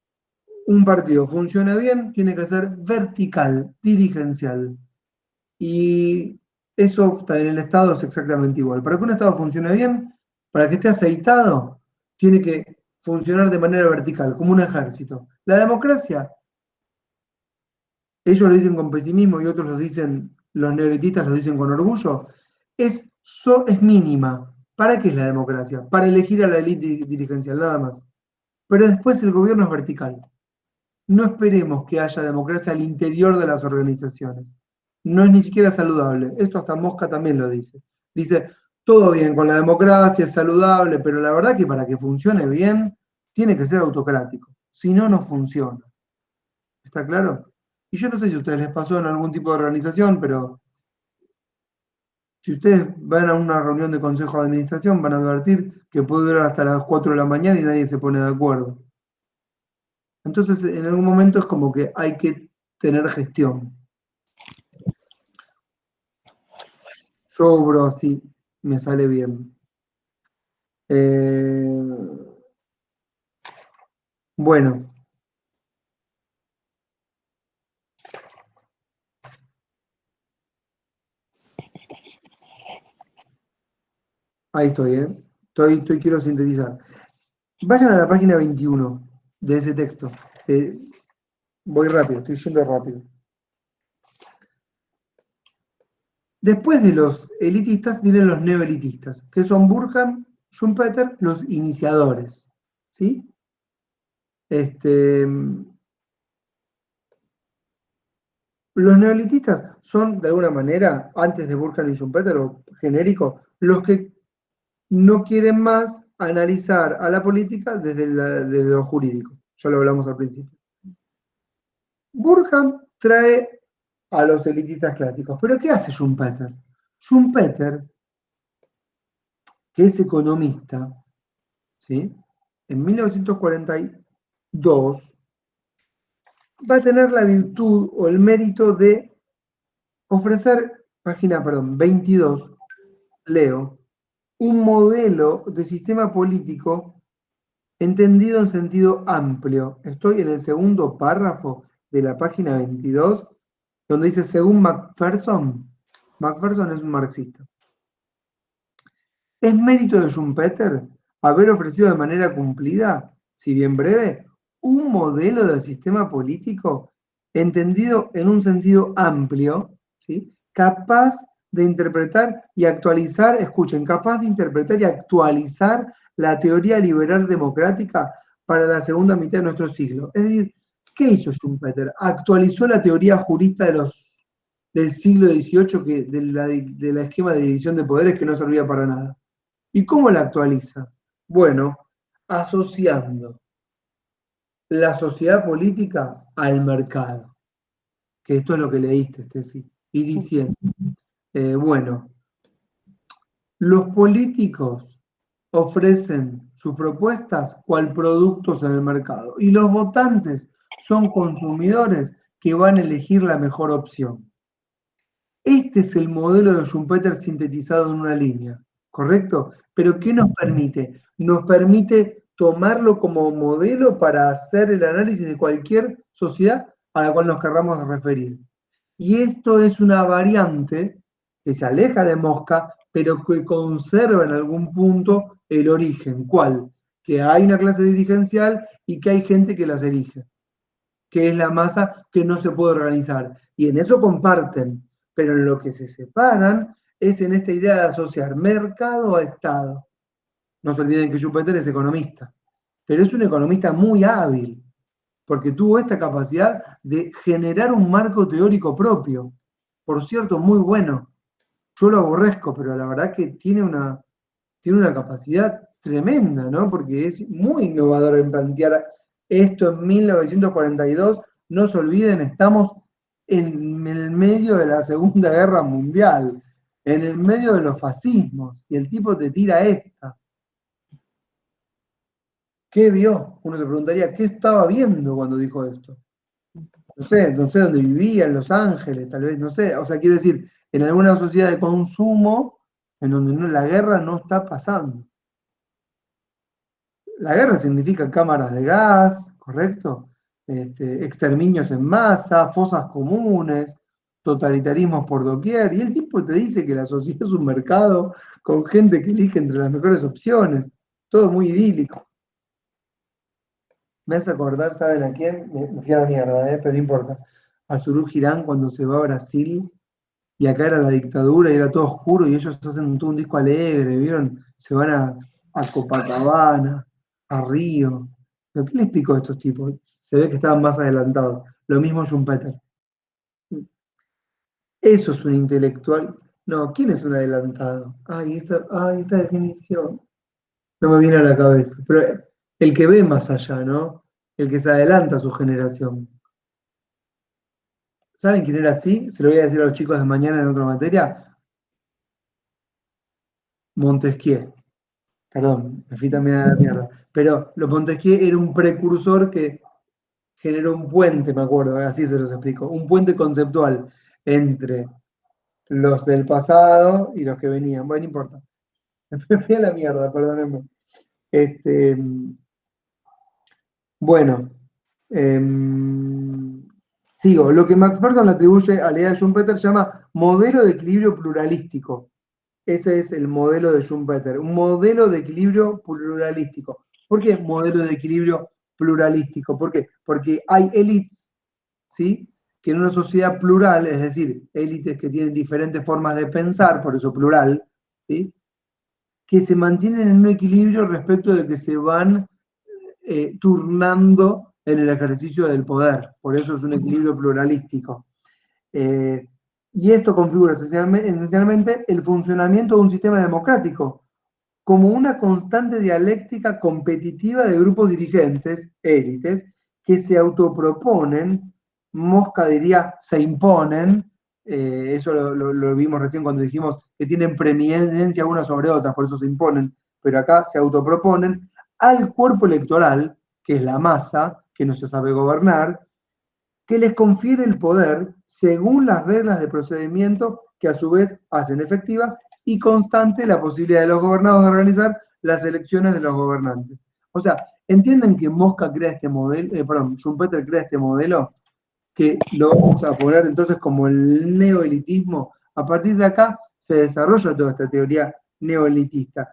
un partido funcione bien, tiene que ser vertical, dirigencial. Y eso en el Estado es exactamente igual. Para que un Estado funcione bien, para que esté aceitado, tiene que funcionar de manera vertical, como un ejército. La democracia, ellos lo dicen con pesimismo y otros lo dicen, los neolitistas lo dicen con orgullo, es mínima. ¿Para qué es la democracia? Para elegir a la élite dirigencial, nada más. pero después el gobierno es vertical. No esperemos que haya democracia al interior de las organizaciones. No es ni siquiera saludable. Esto hasta Mosca también lo dice. Dice, todo bien con la democracia, es saludable, pero la verdad que para que funcione bien, tiene que ser autocrático. Si no, no funciona. ¿Está claro? Y yo no sé si a ustedes les pasó en algún tipo de organización, pero si ustedes van a una reunión de consejo de administración, van a advertir que puede durar hasta las 4 de la mañana y nadie se pone de acuerdo. Entonces, en algún momento es como que hay que tener gestión. Yo obro así, me sale bien. Bueno. Ahí estoy, ¿eh? Quiero sintetizar. Vayan a la página 21 de ese texto. Voy rápido, estoy yendo rápido. Después de los elitistas vienen los neoelitistas, que son Burkhardt, Schumpeter, los iniciadores. ¿Sí? Los neoelitistas son, de alguna manera, antes de Burkhardt y Schumpeter, o genérico, los que no quieren más analizar a la política desde lo jurídico. Ya lo hablamos al principio. Burkhardt trae a los elitistas clásicos. ¿Pero qué hace Schumpeter? Schumpeter, que es economista, ¿sí? En 1942 va a tener la virtud o el mérito de ofrecer, página, 22, leo, un modelo de sistema político entendido en sentido amplio. Estoy en el segundo párrafo de la página 22, donde dice, según Macpherson. Macpherson es un marxista. ¿Es mérito de Schumpeter haber ofrecido de manera cumplida, si bien breve, un modelo de sistema político entendido en un sentido amplio, ¿sí? Capaz de interpretar y actualizar, escuchen, capaz de interpretar y actualizar la teoría liberal democrática para la segunda mitad de nuestro siglo? Es decir, ¿qué hizo Schumpeter? Actualizó la teoría jurista del siglo XVIII, de la esquema de división de poderes que no servía para nada. ¿Y cómo la actualiza? Bueno, asociando la sociedad política al mercado, que esto es lo que leíste, Steffi, y diciendo, bueno, los políticos ofrecen sus propuestas cual productos en el mercado, y los votantes son consumidores que van a elegir la mejor opción. Este es el modelo de Schumpeter sintetizado en una línea, ¿correcto? Pero ¿qué nos permite? Nos permite tomarlo como modelo para hacer el análisis de cualquier sociedad a la cual nos querramos referir. Y esto es una variante que se aleja de Mosca, pero que conserva en algún punto el origen. ¿Cuál? Que hay una clase dirigencial y que hay gente que las elige, que es la masa que no se puede organizar. Y en eso comparten. Pero en lo que se separan es en esta idea de asociar mercado a Estado. No se olviden que Schumpeter es economista, pero es un economista muy hábil, porque tuvo esta capacidad de generar un marco teórico propio. Por cierto, muy bueno. Yo lo aborrezco, pero la verdad que tiene una capacidad tremenda, ¿no? Porque es muy innovador en plantear esto en 1942. No se olviden, estamos en el medio de la Segunda Guerra Mundial, en el medio de los fascismos, y el tipo te tira esta. ¿Qué vio? Uno se preguntaría, ¿qué estaba viendo cuando dijo esto? No sé dónde vivía, en Los Ángeles, tal vez, no sé. O sea, quiero decir, en alguna sociedad de consumo, en donde la guerra no está pasando. La guerra significa cámaras de gas, ¿correcto? Exterminios en masa, fosas comunes, totalitarismos por doquier, y el tipo te dice que la sociedad es un mercado con gente que elige entre las mejores opciones, todo muy idílico. Me hace acordar, ¿saben a quién? Me fui a la mierda, pero no importa. A Zurú Girán cuando se va a Brasil, y acá era la dictadura y era todo oscuro, y ellos hacen todo un disco alegre, ¿vieron? Se van a Copacabana, a Río, ¿Pero qué les explicó a estos tipos? Se ve que estaban más adelantados. Lo mismo Schumpeter. Eso es un intelectual. No, ¿quién es un adelantado? Esta definición no me viene a la cabeza. Pero el que ve más allá, ¿no? El que se adelanta a su generación. ¿Saben quién era así? Se lo voy a decir a los chicos de mañana en otra materia. Montesquieu. Perdón, me fui también a la mierda. Pero Montesquieu era un precursor que generó un puente, me acuerdo, así se los explico. Un puente conceptual entre los del pasado y los que venían. Bueno, no importa. Me fui a la mierda, perdónenme. Bueno, sigo. Lo que Max Persson le atribuye a la idea de Schumpeter se llama modelo de equilibrio pluralístico. Ese es el modelo de Schumpeter, un modelo de equilibrio pluralístico. ¿Por qué modelo de equilibrio pluralístico? ¿Por qué? Porque hay élites, ¿sí? Que en una sociedad plural, es decir, élites que tienen diferentes formas de pensar, por eso plural, ¿sí? Que se mantienen en un equilibrio respecto de que se van turnando en el ejercicio del poder. Por eso es un equilibrio pluralístico. Y esto configura esencialmente el funcionamiento de un sistema democrático como una constante dialéctica competitiva de grupos dirigentes, élites, que se autoproponen, Mosca diría se imponen, eso lo vimos recién cuando dijimos que tienen preeminencia unas sobre otras, por eso se imponen, pero acá se autoproponen al cuerpo electoral, que es la masa, que no se sabe gobernar, que les confiere el poder según las reglas de procedimiento que a su vez hacen efectiva y constante la posibilidad de los gobernados de organizar las elecciones de los gobernantes. O sea, ¿entienden que Mosca crea este modelo, Schumpeter crea este modelo? Que lo vamos a poner entonces como el neoelitismo. A partir de acá se desarrolla toda esta teoría neoelitista.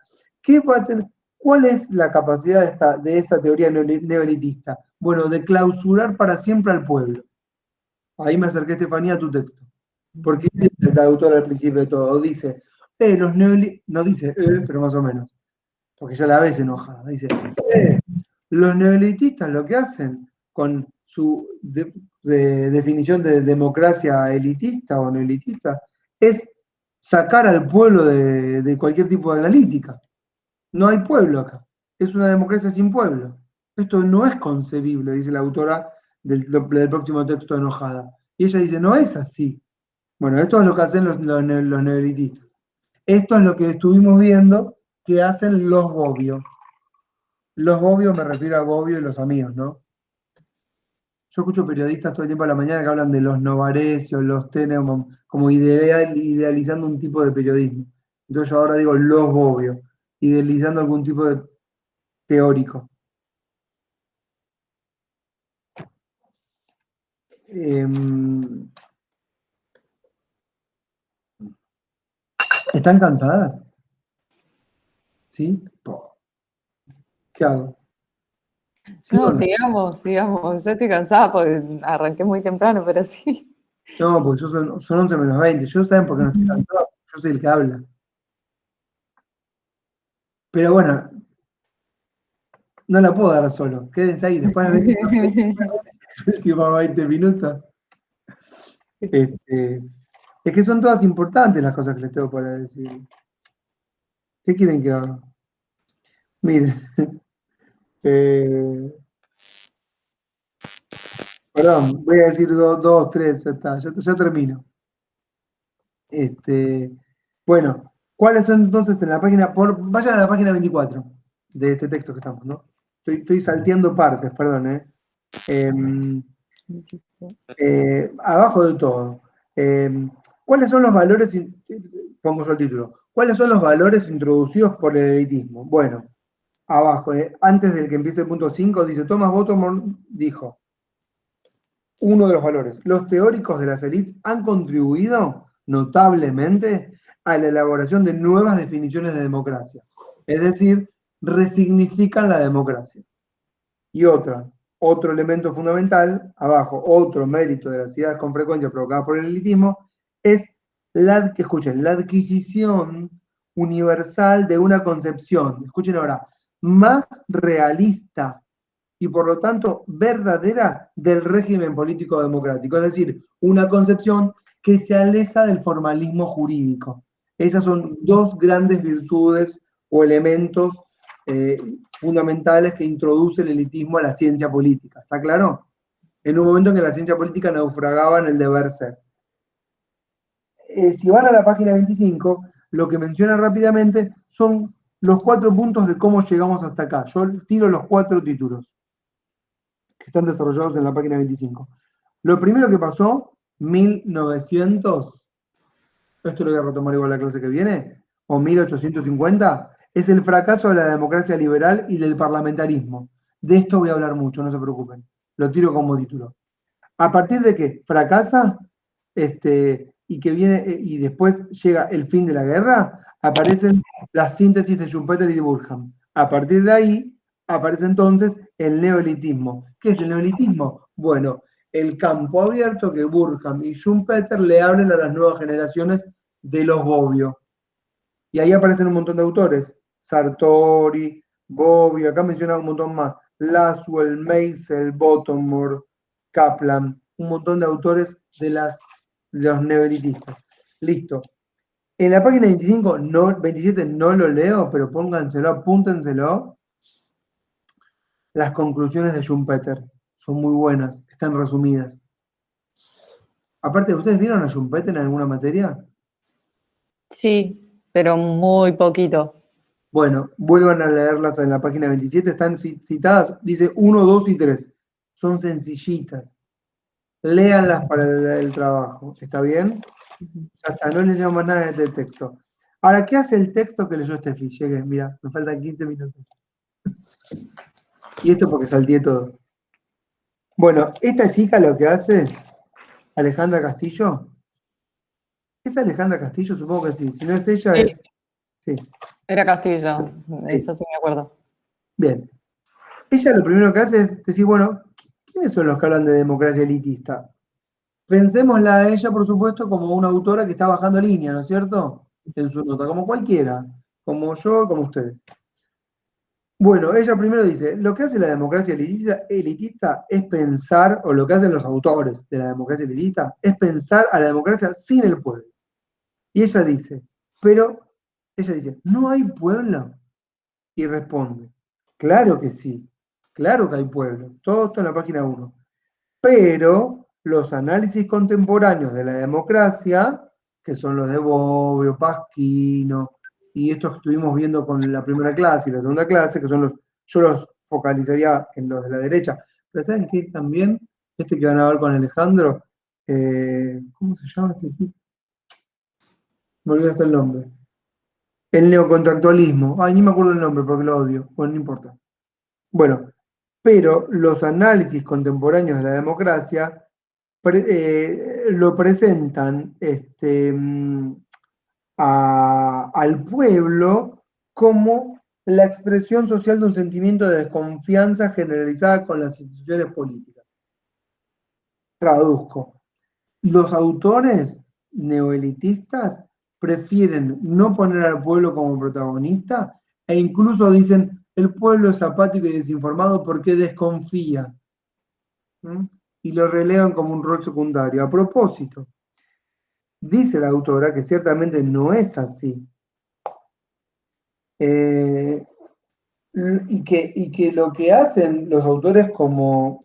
¿Cuál es la capacidad de esta teoría neoelitista? Bueno, de clausurar para siempre al pueblo. Ahí me acerqué, Estefanía, a tu texto. Porque el autor al principio de todo dice, los neoelitistas, no dice, pero más o menos, porque ya la ves enojada, dice, los neoelitistas lo que hacen con su definición de democracia elitista o neoelitista es sacar al pueblo de cualquier tipo de analítica. No hay pueblo acá. Es una democracia sin pueblo. Esto no es concebible, dice la autora del próximo texto enojada. Y ella dice, no es así. Bueno, esto es lo que hacen los neoelitistas. Esto es lo que estuvimos viendo que hacen los Bobbio. Los Bobbio, me refiero a Bobbio y los amigos, ¿no? Yo escucho periodistas todo el tiempo a la mañana que hablan de los Novaresios, los Tenenbaum, como idealizando un tipo de periodismo. Entonces yo ahora digo los Bobbio, idealizando algún tipo de teórico. ¿Están cansadas? ¿Sí? ¿Qué hago? ¿Sí o No, no? sigamos. Yo estoy cansada porque arranqué muy temprano, pero sí. No, porque son 11 menos 20. ¿Yo saben por qué no estoy cansado? Yo soy el que habla. Pero bueno, no la puedo dar solo. Quédense ahí. Después de los últimos 20 minutos. Es que son todas importantes las cosas que les tengo para decir. ¿Qué quieren que haga? Miren. Perdón, voy a decir dos, tres, ya está. Ya termino. Bueno, ¿cuáles son entonces en la página? Vayan a la página 24 de este texto que estamos, ¿no? Estoy salteando partes, perdón, abajo de todo. ¿Cuáles son los valores, pongo yo el título, ¿cuáles son los valores introducidos por el elitismo? Bueno, abajo, antes del que empiece el punto 5, dice, Thomas Bottomore dijo, uno de los valores, los teóricos de las élites han contribuido notablemente a la elaboración de nuevas definiciones de democracia, es decir, resignifican la democracia. Y otro elemento fundamental, abajo, otro mérito de las ideas con frecuencia provocadas por el elitismo, es la adquisición universal de una concepción, escuchen ahora, más realista y por lo tanto verdadera del régimen político democrático, es decir, una concepción que se aleja del formalismo jurídico. Esas son dos grandes virtudes o elementos fundamentales que introduce el elitismo a la ciencia política. ¿Está claro? En un momento en que la ciencia política naufragaba en el deber ser. Si van a la página 25, lo que menciona rápidamente son los 4 puntos de cómo llegamos hasta acá. Yo tiro los 4 títulos que están desarrollados en la página 25. Lo primero que pasó, 1900, esto lo voy a retomar igual la clase que viene, o 1850, es el fracaso de la democracia liberal y del parlamentarismo. De esto voy a hablar mucho, no se preocupen. Lo tiro como título. A partir de que fracasa, y que viene, y después llega el fin de la guerra, aparecen las síntesis de Schumpeter y de Burkhardt. A partir de ahí, aparece entonces el neoelitismo. ¿Qué es el neoelitismo? Bueno, el campo abierto que Burkhardt y Schumpeter le hablen a las nuevas generaciones de los Bobbio. Y ahí aparecen un montón de autores. Sartori, Bobbio, acá menciona un montón más. Laswell, Meisel, Bottomore, Kaplan, un montón de autores de los neoelitistas. Listo. En la página 25, 27 no lo leo, pero pónganselo, apúntenselo. Las conclusiones de Schumpeter son muy buenas, están resumidas. Aparte, ¿ustedes vieron a Schumpeter en alguna materia? Sí, pero muy poquito. Bueno, vuelvan a leerlas en la página 27, están citadas, dice 1, 2 y 3. Son sencillitas. Léanlas para el trabajo, ¿está bien? Ya está, no les llamo más nada de texto. Ahora, ¿qué hace el texto que leyó Steffi? Llegué, mira, me faltan 15 minutos. Y esto porque salteé todo. Bueno, esta chica lo que hace, Alejandra Castillo, ¿es Alejandra Castillo? Supongo que sí. Si no es ella, Sí. es... Sí, Era Castillo, sí. eso sí me acuerdo. Bien. Ella lo primero que hace es decir, bueno, ¿quiénes son los que hablan de democracia elitista? Pensémosla a ella, por supuesto, como una autora que está bajando línea, ¿no es cierto? En su nota, como cualquiera, como yo, como ustedes. Bueno, ella primero dice, lo que hace la democracia elitista es pensar, o lo que hacen los autores de la democracia elitista, es pensar a la democracia sin el pueblo. Y ella dice, ¿no hay pueblo? Y responde, claro que sí, claro que hay pueblo, todo esto en la página 1. Pero los análisis contemporáneos de la democracia, que son los de Bobbio, Pasquino, y estos que estuvimos viendo con la primera clase y la segunda clase, que son yo los focalizaría en los de la derecha. Pero ¿saben qué? También, este que van a ver con Alejandro, ¿cómo se llama este tipo? Me olvidé hasta el nombre. El neocontractualismo. Ay, ni me acuerdo el nombre porque lo odio. Bueno, no importa. Bueno, pero los análisis contemporáneos de la democracia lo presentan al pueblo como la expresión social de un sentimiento de desconfianza generalizada con las instituciones políticas. Traduzco. Los autores neoelitistas prefieren no poner al pueblo como protagonista e incluso dicen el pueblo es apático y desinformado porque desconfía. ¿Mm? Y lo relegan como un rol secundario. A propósito, dice la autora que ciertamente no es así. Y que lo que hacen los autores como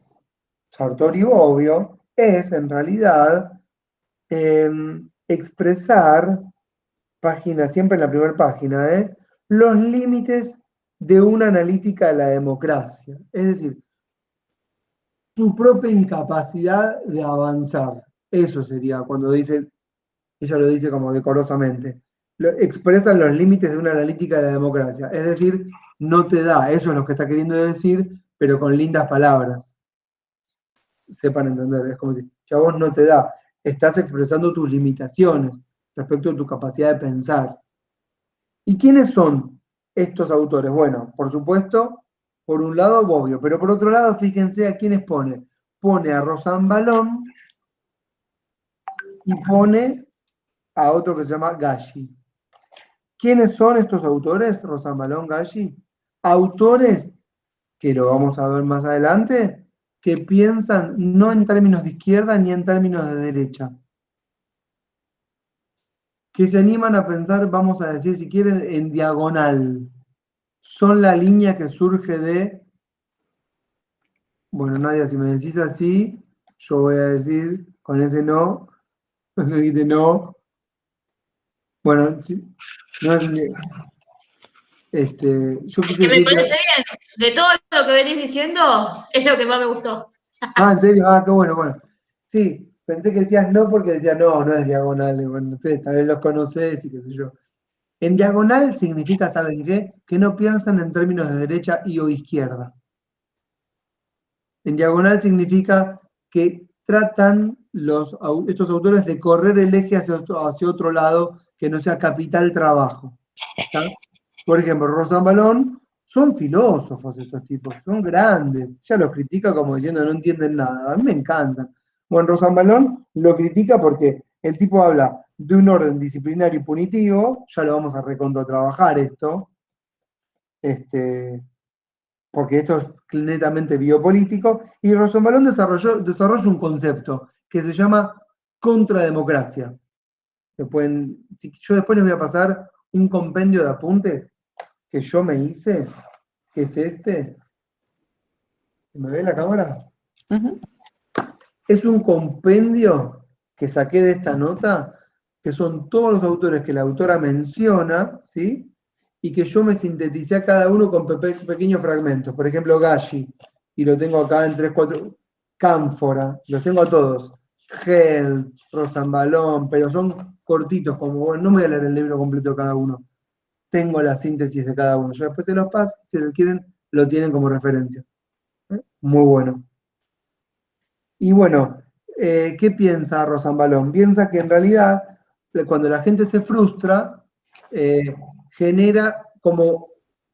Sartori y Bobbio es en realidad expresar, siempre en la primera página, los límites de una analítica de la democracia. Es decir, tu propia incapacidad de avanzar. Eso sería cuando dice, ella lo dice como decorosamente. Expresan los límites de una analítica de la democracia. Es decir, no te da, eso es lo que está queriendo decir, pero con lindas palabras. Sepan entender, es como si a vos no te da, estás expresando tus limitaciones respecto a tu capacidad de pensar. ¿Y quiénes son estos autores? Bueno, por supuesto, por un lado Bobbio, pero por otro lado, fíjense a quiénes pone. Pone a Rosan Balón y pone a otro que se llama Galli. ¿Quiénes son estos autores, Rosan Balón, Galli? Autores que lo vamos a ver más adelante, que piensan no en términos de izquierda ni en términos de derecha. Que se animan a pensar, vamos a decir, si quieren, en diagonal. Son la línea que surge de... Bueno, Nadia, si me decís así, yo voy a decir con ese no, me dijiste no. Bueno, no es, yo quise Que me decir que... parece bien. De todo lo que venís diciendo, es lo que más me gustó. Ah, ¿en serio? Ah, qué bueno, bueno. Sí, pensé que decías no porque decía no, no es diagonal. Bueno, no sé, tal vez los conoces y qué sé yo. En diagonal significa, ¿saben qué? Que no piensan en términos de derecha y o izquierda. En diagonal significa que tratan estos autores de correr el eje hacia otro lado que no sea capital-trabajo. Por ejemplo, Rosan Balón son filósofos estos tipos, son grandes. Ya los critica como diciendo no entienden nada. A mí me encantan. Bueno, Rosan Balón lo critica porque el tipo habla de un orden disciplinario y punitivo, ya lo vamos a recontratrabajar esto, porque esto es netamente biopolítico, y Rosenbalón desarrolla un concepto que se llama contrademocracia. Yo después les voy a pasar un compendio de apuntes que yo me hice, que es este. ¿Me ve la cámara? Ujú. Es un compendio que saqué de esta nota, que son todos los autores que la autora menciona, ¿sí? Y que yo me sinteticé a cada uno con pequeños fragmentos. Por ejemplo, Gashi, y lo tengo acá en 3, 4, Cánfora, los tengo a todos. Gel, Rosambalón, pero son cortitos, como, bueno, no me voy a leer el libro completo de cada uno. Tengo la síntesis de cada uno. Yo después se los paso, si lo quieren, lo tienen como referencia. Muy bueno. Y bueno, ¿qué piensa Rosambalón? Piensa que en realidad, cuando la gente se frustra, genera como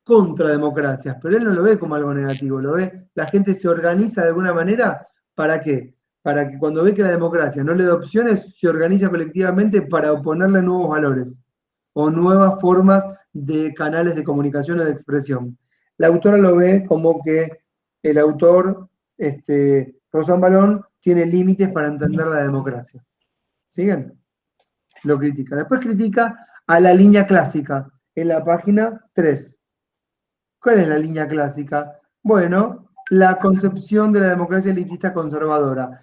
contrademocracias, pero él no lo ve como algo negativo, lo ve, la gente se organiza de alguna manera, ¿para qué? Para que cuando ve que la democracia no le da opciones, se organiza colectivamente para oponerle nuevos valores o nuevas formas de canales de comunicación o de expresión. La autora lo ve como que el autor, Rosan Balón, tiene límites para entender la democracia. ¿Siguen? Lo critica. Después critica a la línea clásica, en la página 3. ¿Cuál es la línea clásica? Bueno, la concepción de la democracia elitista conservadora.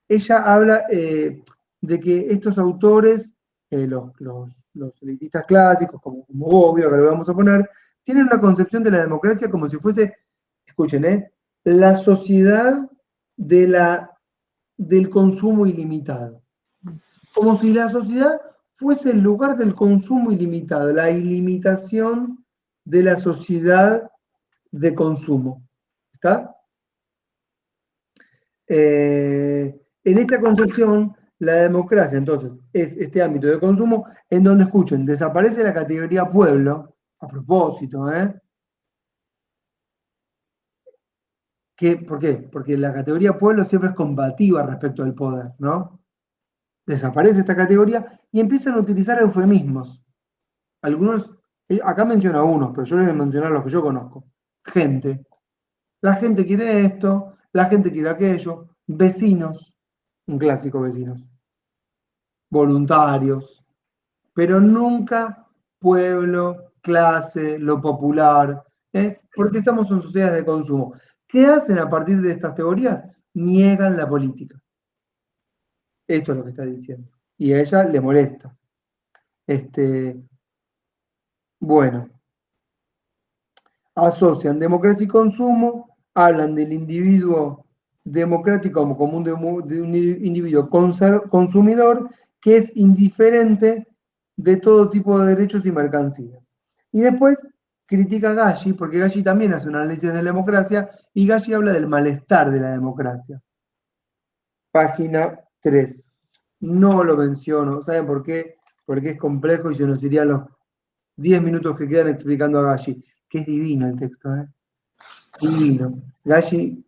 Ella habla de que estos autores, los elitistas clásicos, como Bobbio, que lo vamos a poner, tienen una concepción de la democracia como si fuese, escuchen, la sociedad del consumo ilimitado. Como si la sociedad fuese el lugar del consumo ilimitado, la ilimitación de la sociedad de consumo. ¿Está? En esta concepción, la democracia, entonces, es este ámbito de consumo en donde, escuchen, desaparece la categoría pueblo, a propósito, ¿Por qué? Porque la categoría pueblo siempre es combativa respecto al poder, ¿no? Desaparece esta categoría y empiezan a utilizar eufemismos. Algunos, acá menciono unos, pero yo les voy a mencionar los que yo conozco. Gente. La gente quiere esto, la gente quiere aquello. Vecinos, un clásico vecinos. Voluntarios, pero nunca pueblo, clase, lo popular, porque estamos en sociedades de consumo. ¿Qué hacen a partir de estas teorías? Niegan la política. Esto es lo que está diciendo. Y a ella le molesta. Bueno, asocian democracia y consumo, hablan del individuo democrático como de un individuo consumidor que es indiferente de todo tipo de derechos y mercancías. Y después critica a Gaggi, porque Gaggi también hace un análisis de la democracia, y Gaggi habla del malestar de la democracia. Página 3. No lo menciono, ¿saben por qué? Porque es complejo y se nos irían los 10 minutos que quedan explicando a Gaggi, que es divino el texto, divino. Gaggi,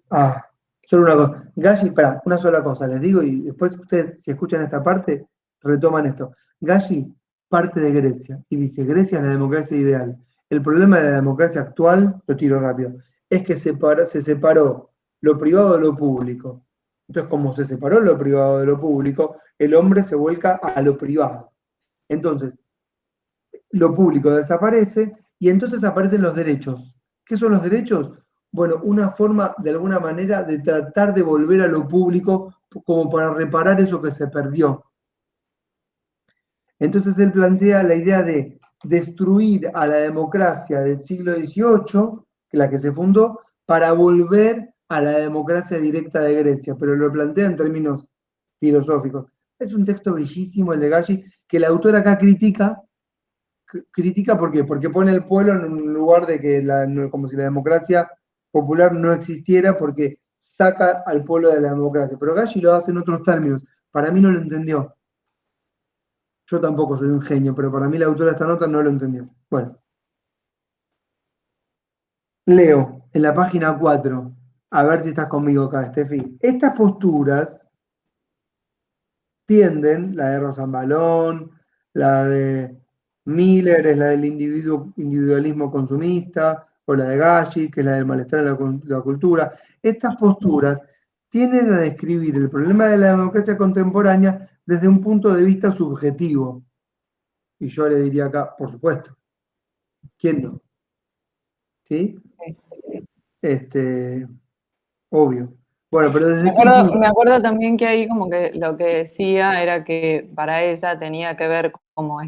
solo una cosa. Gaggi, espera, una sola cosa, les digo, y después ustedes, si escuchan esta parte, retoman esto. Gaggi parte de Grecia, y dice, Grecia es la democracia ideal. El problema de la democracia actual, lo tiro rápido, es que se separó lo privado de lo público. Entonces, como se separó lo privado de lo público, el hombre se vuelca a lo privado. Entonces, lo público desaparece y entonces aparecen los derechos. ¿Qué son los derechos? Bueno, una forma, de alguna manera, de tratar de volver a lo público como para reparar eso que se perdió. Entonces él plantea la idea de destruir a la democracia del siglo XVIII, la que se fundó, para volver a la democracia directa de Grecia, pero lo plantea en términos filosóficos. Es un texto bellísimo el de Galli, que el autor acá critica. Critica ¿por qué? Porque pone el pueblo en un lugar de que como si la democracia popular no existiera, porque saca al pueblo de la democracia. Pero Galli lo hace en otros términos. Para mí no lo entendió. Yo tampoco soy un genio, pero para mí la autora de esta nota no lo entendió. Bueno. Leo en la página 4, a ver si estás conmigo acá, Steffi. Estas posturas tienden, la de Rosambalón, la de Miller, es la del individualismo consumista, o la de Galli, que es la del malestar en la cultura. Estas posturas tienden a describir el problema de la democracia contemporánea desde un punto de vista subjetivo. Y yo le diría acá, por supuesto, ¿quién no? ¿Sí? Obvio. Bueno, pero desde qué punto. Me acuerdo también que ahí como que lo que decía era que para ella tenía que ver como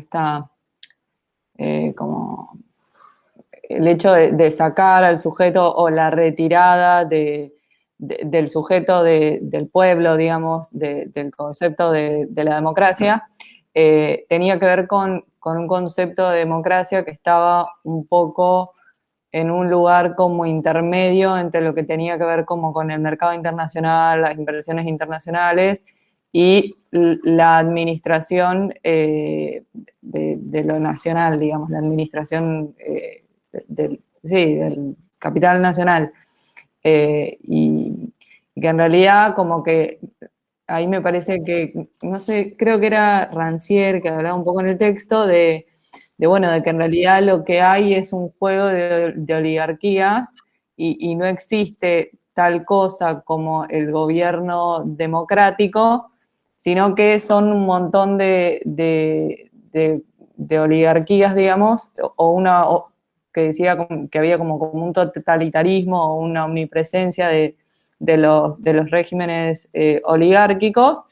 como el hecho de sacar al sujeto o la retirada del sujeto del pueblo, digamos, del concepto de la democracia, tenía que ver con un concepto de democracia que estaba un poco en un lugar como intermedio entre lo que tenía que ver como con el mercado internacional, las inversiones internacionales y la administración de lo nacional, digamos, la administración del capital nacional. Y que en realidad como que ahí me parece que, no sé, creo que era Rancière que hablaba un poco en el texto de que en realidad lo que hay es un juego de oligarquías y no existe tal cosa como el gobierno democrático, sino que son un montón de oligarquías, digamos, que decía que había como un totalitarismo o una omnipresencia de los regímenes oligárquicos,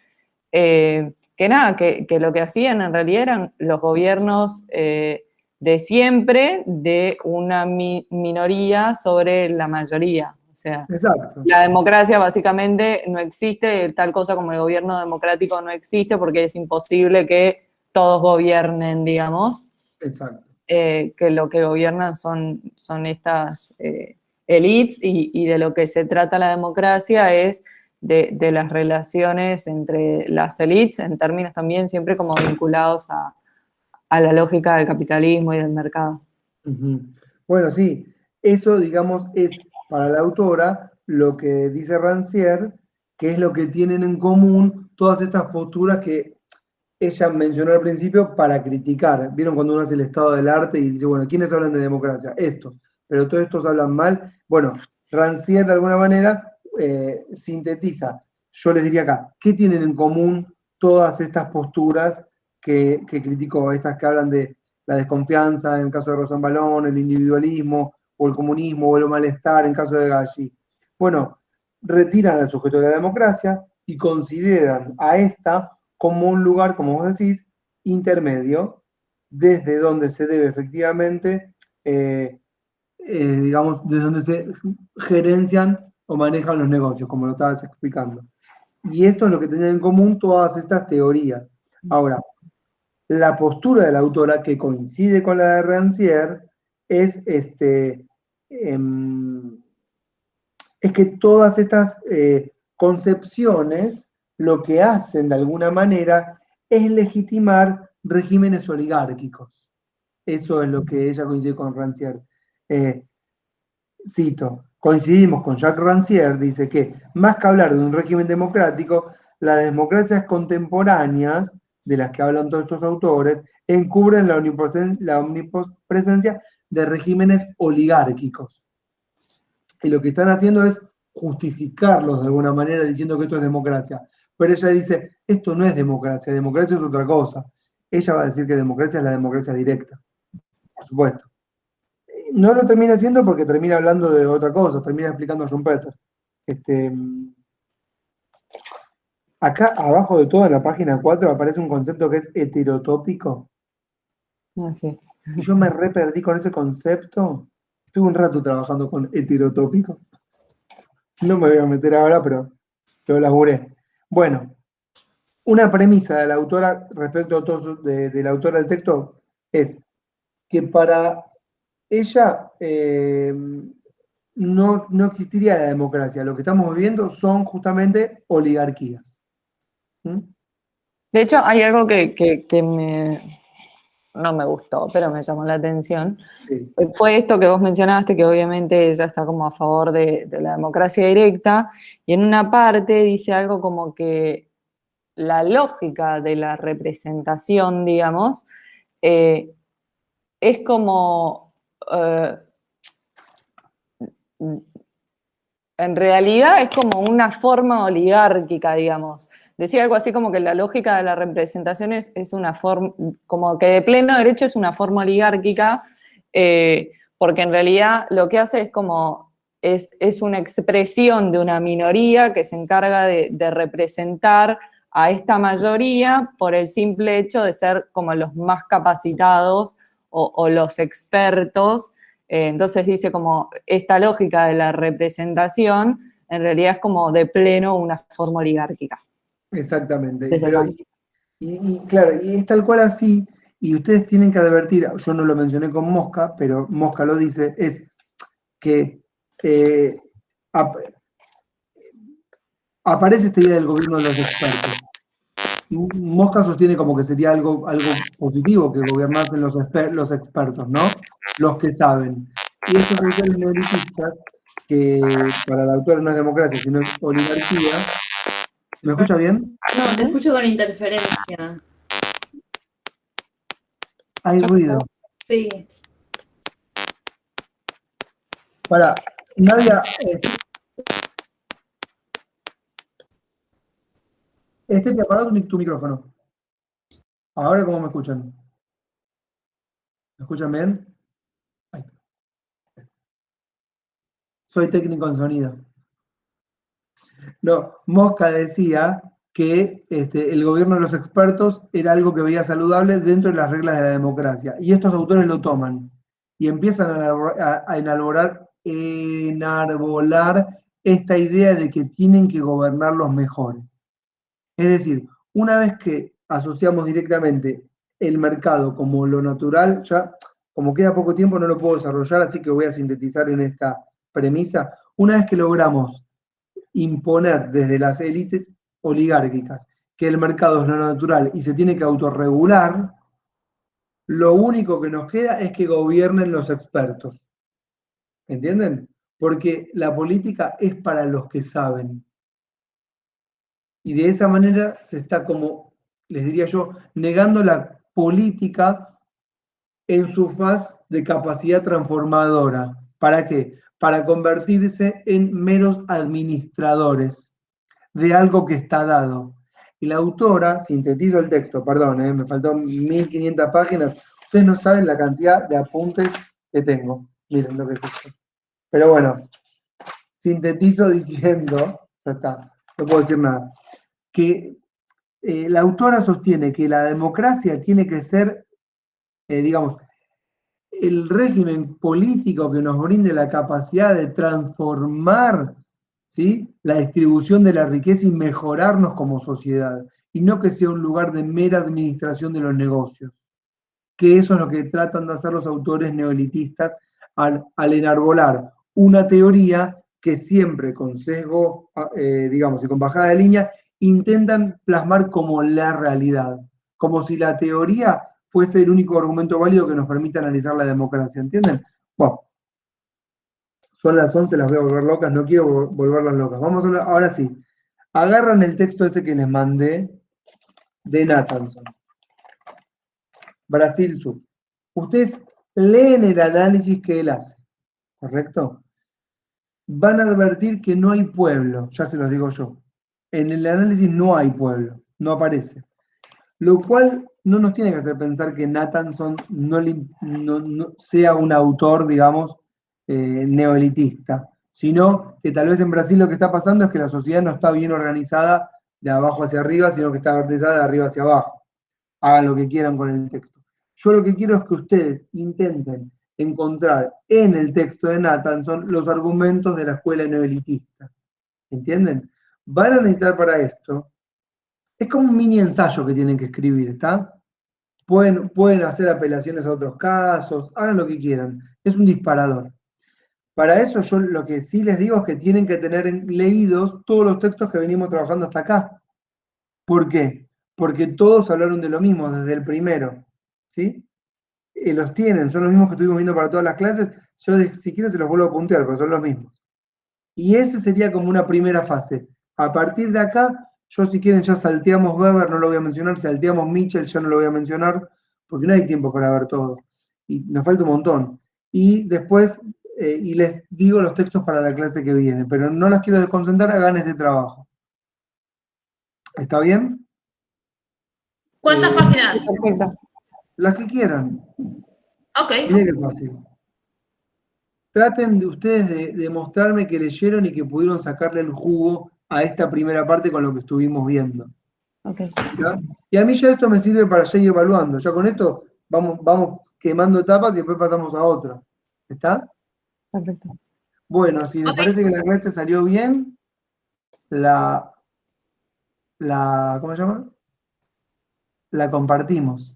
que nada, que lo que hacían en realidad eran los gobiernos de siempre de una minoría sobre la mayoría. O sea, Exacto. la democracia básicamente no existe, tal cosa como el gobierno democrático no existe porque es imposible que todos gobiernen, digamos. Exacto. Que lo que gobiernan son estas élites y de lo que se trata la democracia es de las relaciones entre las élites, en términos también siempre como vinculados a la lógica del capitalismo y del mercado. Uh-huh. Bueno, sí, eso, digamos, es para la autora lo que dice Rancière, que es lo que tienen en común todas estas posturas que ella mencionó al principio para criticar. ¿Vieron cuando uno hace el estado del arte y dice, bueno, ¿quiénes hablan de democracia? Estos, pero todos estos hablan mal. Bueno, Rancière de alguna manera sintetiza. Yo les diría acá, ¿qué tienen en común todas estas posturas que critico? Estas que hablan de la desconfianza en el caso de Rosambalón, el individualismo, o el comunismo, o el malestar en el caso de Galli. Bueno, retiran al sujeto de la democracia y consideran a esta como un lugar, como vos decís, intermedio, desde donde se debe efectivamente, digamos, desde donde se gerencian o manejan los negocios, como lo estabas explicando. Y esto es lo que tenían en común todas estas teorías. Ahora, la postura de la autora, que coincide con la de Rancière, es que todas estas concepciones lo que hacen de alguna manera es legitimar regímenes oligárquicos. Eso es lo que ella coincide con Rancière. Cito, coincidimos con Jacques Rancière, dice que más que hablar de un régimen democrático, las democracias contemporáneas, de las que hablan todos estos autores, encubren la omnipresencia de regímenes oligárquicos. y lo que están haciendo es justificarlos de alguna manera diciendo que esto es democracia. Pero ella dice, esto no es democracia es otra cosa. Ella va a decir que democracia es la democracia directa, por supuesto. No lo termina haciendo porque termina hablando de otra cosa, termina explicando a Schumpeter. Acá abajo de todo en la página 4 aparece un concepto que es heterotópico. Así. Y yo me re perdí con ese concepto. Estuve un rato trabajando con heterotópico. No me voy a meter ahora, pero lo laburé. Bueno, una premisa de la autora respecto a todo de la autora del texto es que para ella no existiría la democracia. Lo que estamos viviendo son justamente oligarquías. ¿Mm? De hecho, hay algo que no me gustó, pero me llamó la atención. Sí. Fue esto que vos mencionaste, que obviamente ella está como a favor de la democracia directa, y en una parte dice algo como que la lógica de la representación, digamos, es como, en realidad es como una forma oligárquica, digamos. Decía algo así como que la lógica de la representación es una forma, como que de pleno derecho es una forma oligárquica, porque en realidad lo que hace es como, es una expresión de una minoría que se encarga de representar a esta mayoría por el simple hecho de ser como los más capacitados o los expertos. Entonces dice como esta lógica de la representación en realidad es como de pleno una forma oligárquica. Exactamente. Desde Pero, el- claro, y es tal cual así, y ustedes tienen que advertir, yo no lo mencioné con Mosca, pero Mosca lo dice, es que ap- aparece esta idea del gobierno de los expertos. Mosca sostiene como que sería algo positivo que gobernasen los expertos, ¿no? Los que saben. Y estos autores neolitistas, que para la autora no es democracia, sino es oligarquía. ¿Me escucha bien? No, te escucho con interferencia. Hay ruido. Sí. Para, Nadia, te apagó tu micrófono. Ahora, ¿cómo me escuchan? ¿Me escuchan bien? Ahí está. Soy técnico en sonido. No, Mosca decía que el gobierno de los expertos era algo que veía saludable dentro de las reglas de la democracia. Y estos autores lo toman y empiezan a enarbolar esta idea de que tienen que gobernar los mejores. Es decir, una vez que asociamos directamente el mercado como lo natural, ya como queda poco tiempo no lo puedo desarrollar, así que voy a sintetizar en esta premisa. Una vez que logramos imponer desde las élites oligárquicas que el mercado es lo natural y se tiene que autorregular, lo único que nos queda es que gobiernen los expertos. ¿Entienden? Porque la política es para los que saben. Y de esa manera se está como, les diría yo, negando la política en su faz de capacidad transformadora. ¿Para qué? Para convertirse en meros administradores de algo que está dado. Y la autora, sintetizo el texto, perdón, me faltó 1500 páginas. Ustedes no saben la cantidad de apuntes que tengo. Miren lo que es esto. Pero bueno, sintetizo diciendo, ya está, no puedo decir nada, que la autora sostiene que la democracia tiene que ser, digamos, el régimen político que nos brinde la capacidad de transformar, ¿sí?, la distribución de la riqueza y mejorarnos como sociedad, y no que sea un lugar de mera administración de los negocios, que eso es lo que tratan de hacer los autores neolitistas al enarbolar una teoría que siempre con sesgo, digamos, y con bajada de línea, intentan plasmar como la realidad, como si la teoría fuese el único argumento válido que nos permite analizar la democracia, ¿entienden? Bueno, son las 11, las voy a volver locas, no quiero volverlas locas. Vamos a hablar, ahora sí, agarran el texto ese que les mandé de Nathanson, Brasil Sur. Ustedes leen el análisis que él hace, ¿correcto? van a advertir que no hay pueblo, ya se los digo yo. En el análisis no hay pueblo, no aparece. Lo cual no nos tiene que hacer pensar que Nathanson no sea un autor, digamos, neoelitista, sino que tal vez en Brasil lo que está pasando es que la sociedad no está bien organizada de abajo hacia arriba, sino que está organizada de arriba hacia abajo. Hagan lo que quieran con el texto. Yo lo que quiero es que ustedes intenten encontrar en el texto de Nathanson los argumentos de la escuela neoelitista. ¿Entienden? Van a necesitar para esto, es como un mini ensayo que tienen que escribir, ¿está? Pueden hacer apelaciones a otros casos, hagan lo que quieran, es un disparador. Para eso yo lo que sí les digo es que tienen que tener leídos todos los textos que venimos trabajando hasta acá. ¿Por qué? Porque todos hablaron de lo mismo desde el primero, ¿sí? Los tienen, son los mismos que estuvimos viendo para todas las clases, yo si quieren se los vuelvo a puntear, pero son los mismos. Y ese sería como una primera fase. A partir de acá, yo si quieren ya salteamos Weber, no lo voy a mencionar, salteamos Mitchell, ya no lo voy a mencionar, porque no hay tiempo para ver todo. Y nos falta un montón. Y después, y les digo los textos para la clase que viene, pero no las quiero desconcentrar, hagan este trabajo. ¿Está bien? ¿Cuántas páginas? Perfecto. Las que quieran. Ok. Miren qué fácil. Traten de ustedes de demostrarme que leyeron y que pudieron sacarle el jugo a esta primera parte con lo que estuvimos viendo. Okay. ¿Ya? Y a mí ya esto me sirve para ya ir evaluando. Ya con esto vamos quemando etapas y después pasamos a otra. ¿Está? Perfecto. Bueno, si les Ok. parece que la clase salió bien, ¿cómo se llama? La compartimos.